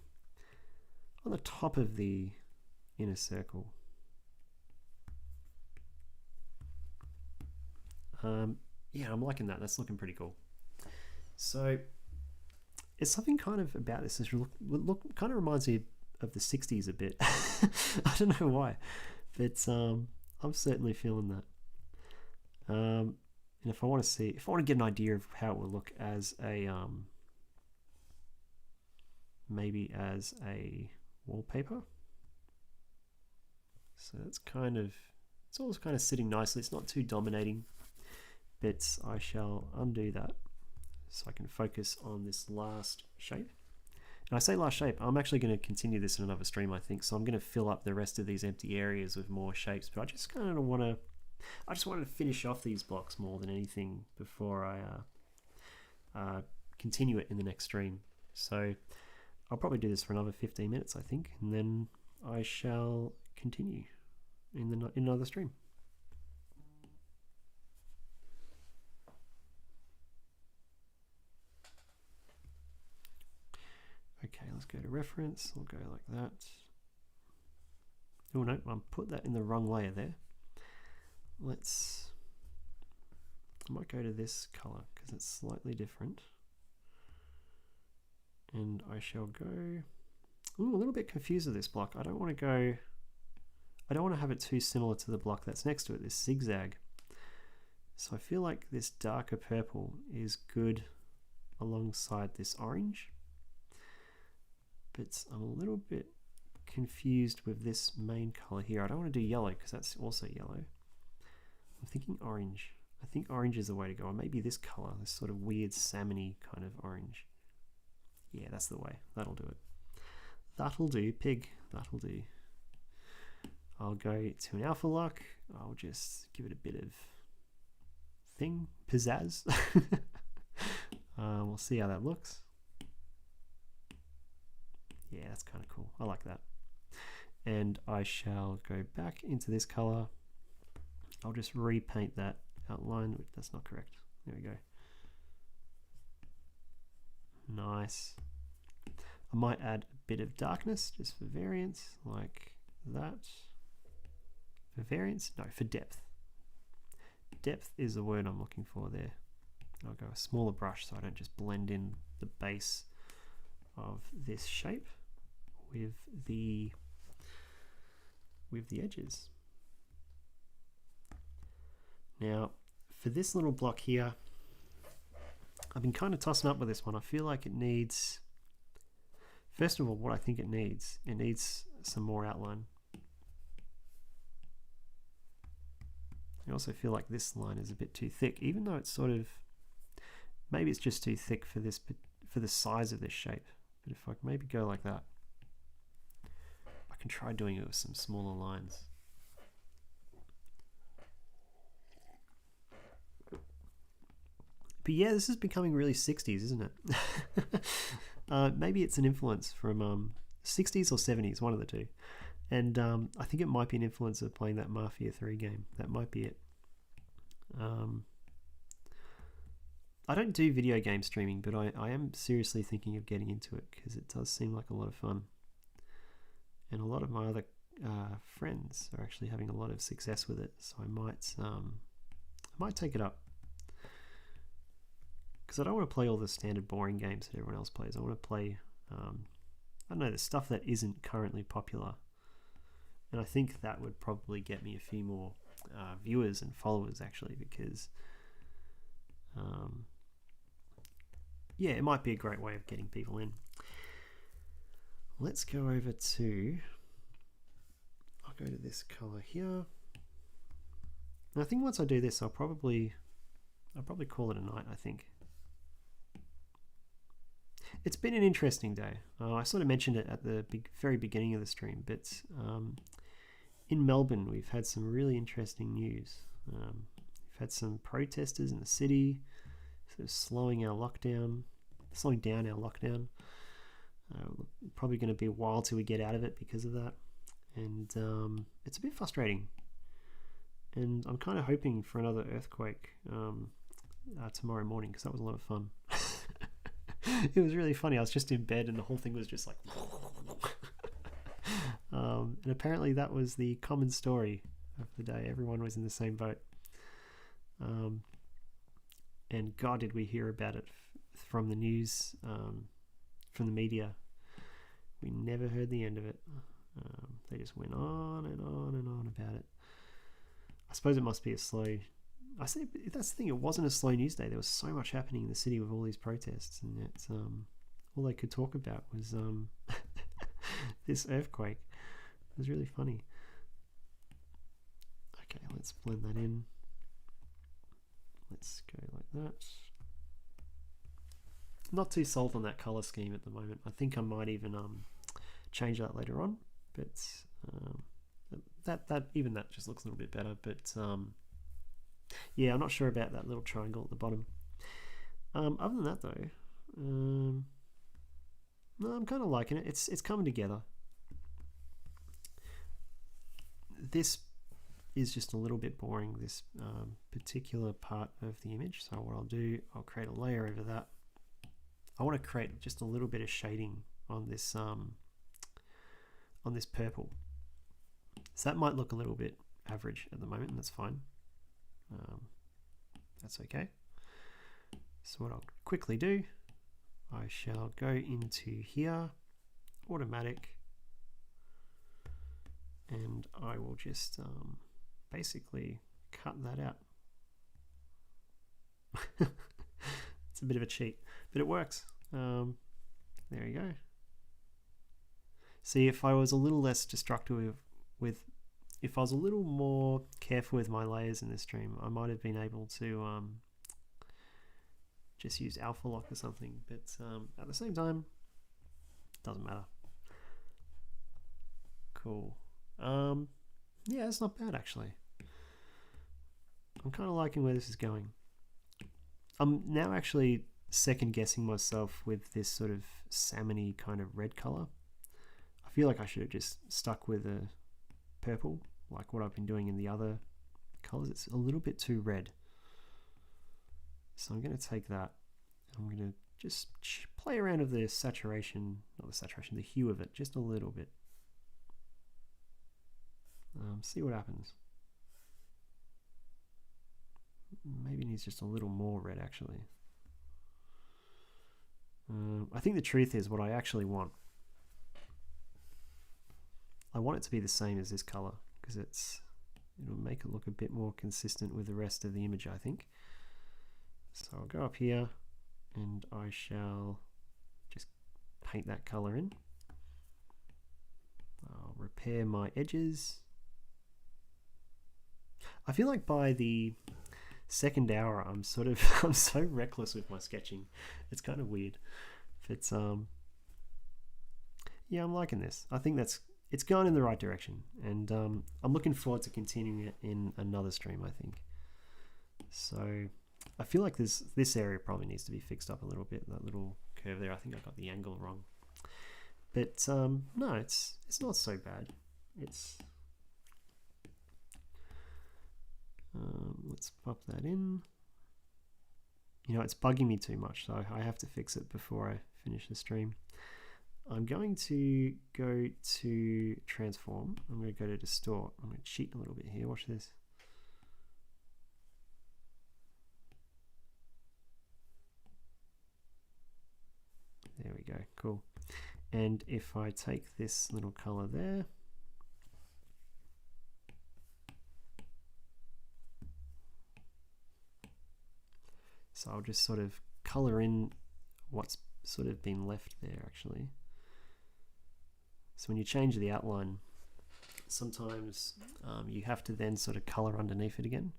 on the top of the inner circle. Yeah, I'm liking that. That's looking pretty cool. So it's something kind of about this. This look kind of reminds me of the 60s a bit. I don't know why, but I'm certainly feeling that. And if I want to get an idea of how it will look as a maybe as a wallpaper. So it's always kind of sitting nicely. It's not too dominating, but I shall undo that so I can focus on this last shape. And I say last shape, I'm actually going to continue this in another stream, I think. So I'm going to fill up the rest of these empty areas with more shapes, but I just wanted to finish off these blocks more than anything before I continue it in the next stream. So I'll probably do this for another 15 minutes, I think, and then I shall continue in another stream. Okay, let's go to reference. I'll go like that. Oh no, I put that in the wrong layer there. I might go to this color because it's slightly different. And I shall go, ooh, a little bit confused with this block. I don't want to have it too similar to the block that's next to it, this zigzag. So I feel like this darker purple is good alongside this orange. But I'm a little bit confused with this main color here. I don't want to do yellow because that's also yellow. I'm thinking orange. I think orange is the way to go. Or maybe this color, this sort of weird salmony kind of orange. Yeah, that's the way. That'll do it. That'll do, pig. That'll do. I'll go to an alpha lock. I'll just give it a bit of pizzazz. We'll see how that looks. Yeah, that's kind of cool. I like that. And I shall go back into this color. I'll just repaint that outline. That's not correct. There we go. Nice. I might add a bit of darkness just for variance, like that. For variance? No, for depth. Depth is the word I'm looking for there. I'll go a smaller brush so I don't just blend in the base of this shape with the edges. Now, for this little block here, I've been kind of tossing up with this one. I feel like it needs, first of all, what I think it needs some more outline. I also feel like this line is a bit too thick, even though it's sort of, maybe it's just too thick for this, for the size of this shape. But if I maybe go like that, I can try doing it with some smaller lines. But yeah, this is becoming really 60s, isn't it? Maybe it's an influence from 60s or 70s, one of the two. And I think it might be an influence of playing that Mafia 3 game. That might be it. I don't do video game streaming, but I am seriously thinking of getting into it because it does seem like a lot of fun. And a lot of my other friends are actually having a lot of success with it. So I might take it up. Because I don't want to play all the standard boring games that everyone else plays. I want to play, I don't know, the stuff that isn't currently popular. And I think that would probably get me a few more viewers and followers, actually, because, yeah, it might be a great way of getting people in. Let's go over to, I'll go to this color here. And I think once I do this, I'll probably call it a night, I think. It's been an interesting day. I sort of mentioned it at the very beginning of the stream, but in Melbourne, we've had some really interesting news. We've had some protesters in the city sort of slowing down our lockdown. Probably going to be a while till we get out of it because of that. And it's a bit frustrating. And I'm kind of hoping for another earthquake tomorrow morning because that was a lot of fun. It was really funny. I was just in bed and the whole thing was just like and apparently that was the common story of the day. Everyone was in the same boat. And God, did we hear about it from the news, from the media. We never heard the end of it. They just went on and on and on about it. I suppose it must be a slow... I say that's the thing, it wasn't a slow news day. There was so much happening in the city with all these protests, and it's all they could talk about was this earthquake. It was really funny. Okay, let's blend that in. Let's go like that. Not too sold on that color scheme at the moment. I think I might even change that later on, but that just looks a little bit better. But yeah, I'm not sure about that little triangle at the bottom. Other than that, though, No, I'm kind of liking it. It's coming together. This is just a little bit boring, this particular part of the image. So what I'll do, I'll create a layer over that. I want to create just a little bit of shading on this purple. So that might look a little bit average at the moment, and that's fine. That's okay. So what I'll quickly do, I shall go into here, automatic, and I will just basically cut that out. It's a bit of a cheat, but it works. There you go. See, if I was a little less destructive if I was a little more careful with my layers in this stream, I might have been able to just use alpha lock or something, but at the same time, doesn't matter. Cool. Yeah, it's not bad actually. I'm kind of liking where this is going. I'm now actually second guessing myself with this sort of salmony kind of red color. I feel like I should have just stuck with a purple, like what I've been doing in the other colors. It's a little bit too red. So I'm going to take that. I'm going to just play around with the saturation, not the saturation, the hue of it, just a little bit. See what happens. Maybe it needs just a little more red actually. I think the truth is what I actually want. I want it to be the same as this color because it'll make it look a bit more consistent with the rest of the image, I think. So I'll go up here and I shall just paint that color in. I'll repair my edges. I feel like by the second hour I'm I'm so reckless with my sketching. It's kind of weird. But yeah, I'm liking this. I think it's going in the right direction, and I'm looking forward to continuing it in another stream, I think. So I feel like this area probably needs to be fixed up a little bit, that little curve there. I think I got the angle wrong. But no, it's not so bad. Let's pop that in. You know, it's bugging me too much, so I have to fix it before I finish the stream. I'm going to go to transform. I'm going to go to distort. I'm going to cheat a little bit here. Watch this. There we go. Cool. And if I take this little color there, so I'll just sort of color in what's sort of been left there actually. So when you change the outline, sometimes you have to then sort of color underneath it again.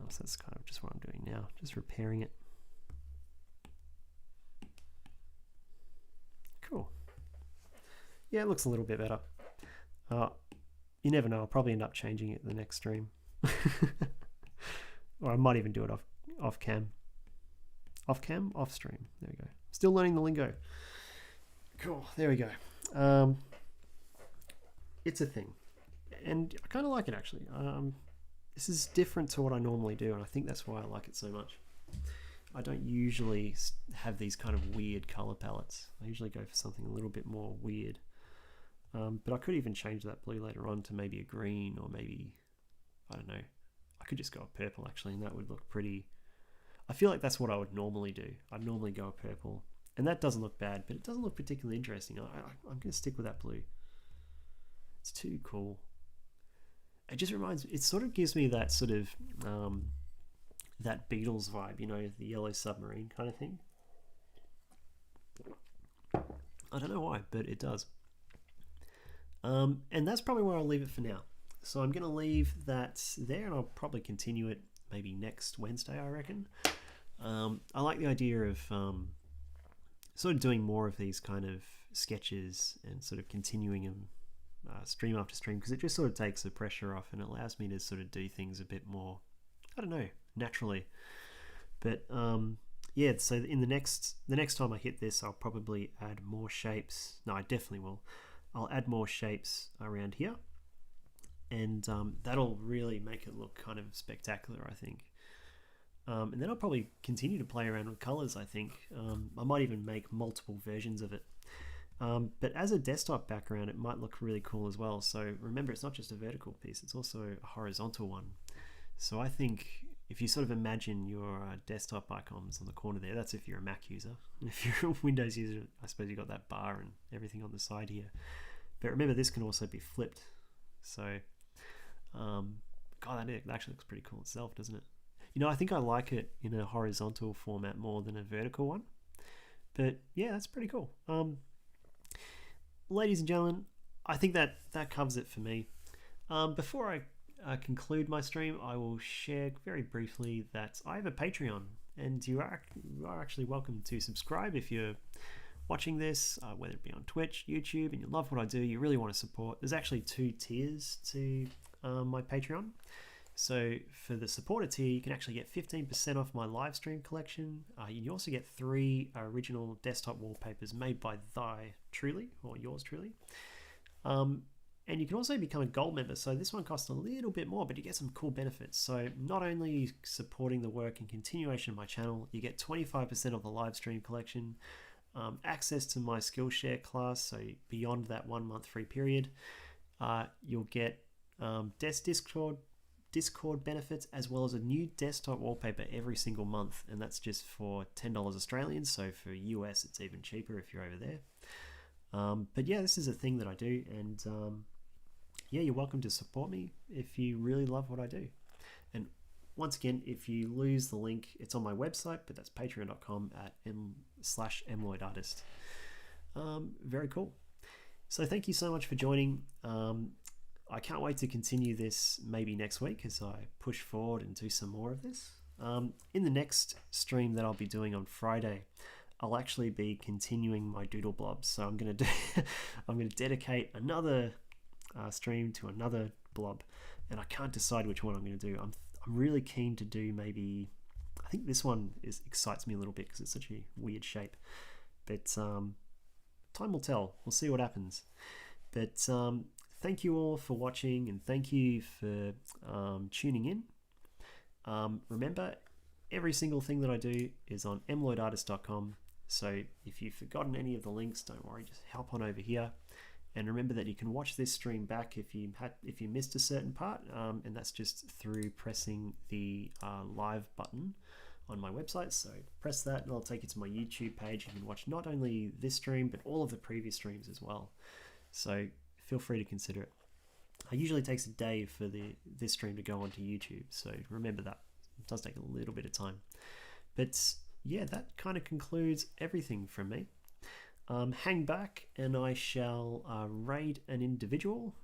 So that's kind of just what I'm doing now, just repairing it. Cool. Yeah, it looks a little bit better. You never know, I'll probably end up changing it the next stream. Or I might even do it off cam. Off cam? Off stream. There we go. Still learning the lingo. Cool, there we go. It's a thing. And I kind of like it actually. This is different to what I normally do, and I think that's why I like it so much. I don't usually have these kind of weird color palettes. I usually go for something a little bit more weird. But I could even change that blue later on to maybe a green, or maybe, I don't know, I could just go a purple actually, and that would look pretty. I feel like that's what I would normally do. I'd normally go a purple, and that doesn't look bad, but it doesn't look particularly interesting. I'm going to stick with that blue. It's too cool. It just it sort of gives me that sort of, that Beatles vibe, you know, the Yellow Submarine kind of thing. I don't know why, but it does. And that's probably where I'll leave it for now. So I'm going to leave that there, and I'll probably continue it maybe next Wednesday, I reckon. I like the idea of sort of doing more of these kind of sketches and sort of continuing them stream after stream, because it just sort of takes the pressure off and it allows me to sort of do things a bit more, I don't know, naturally. But yeah, so in the next time I hit this, I'll probably add more shapes. No, I definitely will. I'll add more shapes around here, and that'll really make it look kind of spectacular, I think. And then I'll probably continue to play around with colors, I think. I might even make multiple versions of it. But as a desktop background, it might look really cool as well. So remember, it's not just a vertical piece, it's also a horizontal one. So I think if you sort of imagine your desktop icons on the corner there, that's if you're a Mac user. If you're a Windows user, I suppose you've got that bar and everything on the side here. But remember, this can also be flipped. So, God, that actually looks pretty cool itself, doesn't it? You know, I think I like it in a horizontal format more than a vertical one. But yeah, that's pretty cool. Ladies and gentlemen, I think that covers it for me. Before I conclude my stream, I will share very briefly that I have a Patreon, and you are actually welcome to subscribe if you're watching this, whether it be on Twitch, YouTube, and you love what I do, you really want to support. There's actually 2 tiers to my Patreon. So for the supporter tier, you can actually get 15% off my live stream collection. You also get 3 original desktop wallpapers made by thy truly, or yours truly. And you can also become a gold member. So this one costs a little bit more, but you get some cool benefits. So not only supporting the work and continuation of my channel, you get 25% of the live stream collection, access to my Skillshare class. So beyond that 1 month free period, you'll get Discord benefits, as well as a new desktop wallpaper every single month, and that's just for $10 Australian. So for US, it's even cheaper if you're over there. But yeah, this is a thing that I do, and yeah, you're welcome to support me if you really love what I do. And once again, if you lose the link, it's on my website, but that's patreon.com/mlloydartist. Very cool. So thank you so much for joining. I can't wait to continue this maybe next week as I push forward and do some more of this. In the next stream that I'll be doing on Friday, I'll actually be continuing my doodle blobs. So I'm going to dedicate another stream to another blob, and I can't decide which one I'm going to do. I'm really keen to do maybe, I think this one excites me a little bit because it's such a weird shape. But time will tell. We'll see what happens. But thank you all for watching, and thank you for tuning in. Remember, every single thing that I do is on mlloydartist.com. So if you've forgotten any of the links, don't worry, just hop on over here. And remember that you can watch this stream back if you missed a certain part, and that's just through pressing the live button on my website. So press that and it'll take you to my YouTube page. You can watch not only this stream, but all of the previous streams as well. So feel free to consider it. It usually takes a day for this stream to go onto YouTube, so remember that. It does take a little bit of time. But yeah, that kind of concludes everything from me. Hang back and I shall raid an individual.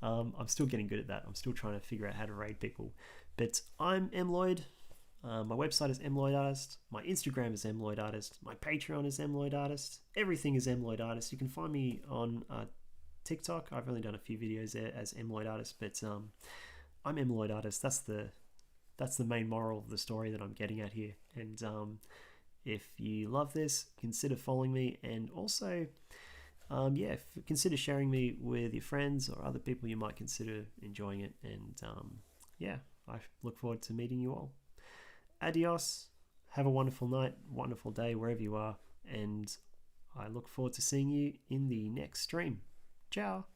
I'm still getting good at that. I'm still trying to figure out how to raid people. But I'm mlloyd. My website is mlloydartist. My Instagram is mlloydartist. My Patreon is mlloydartist. Everything is mlloydartist. You can find me on TikTok. I've only done a few videos there as mlloydartist, but I'm mlloydartist. That's the main moral of the story that I'm getting at here. And if you love this, consider following me, and also consider sharing me with your friends or other people you might consider enjoying it. And yeah, I look forward to meeting you all. Adios. Have a wonderful night, wonderful day wherever you are, and I look forward to seeing you in the next stream. Ciao.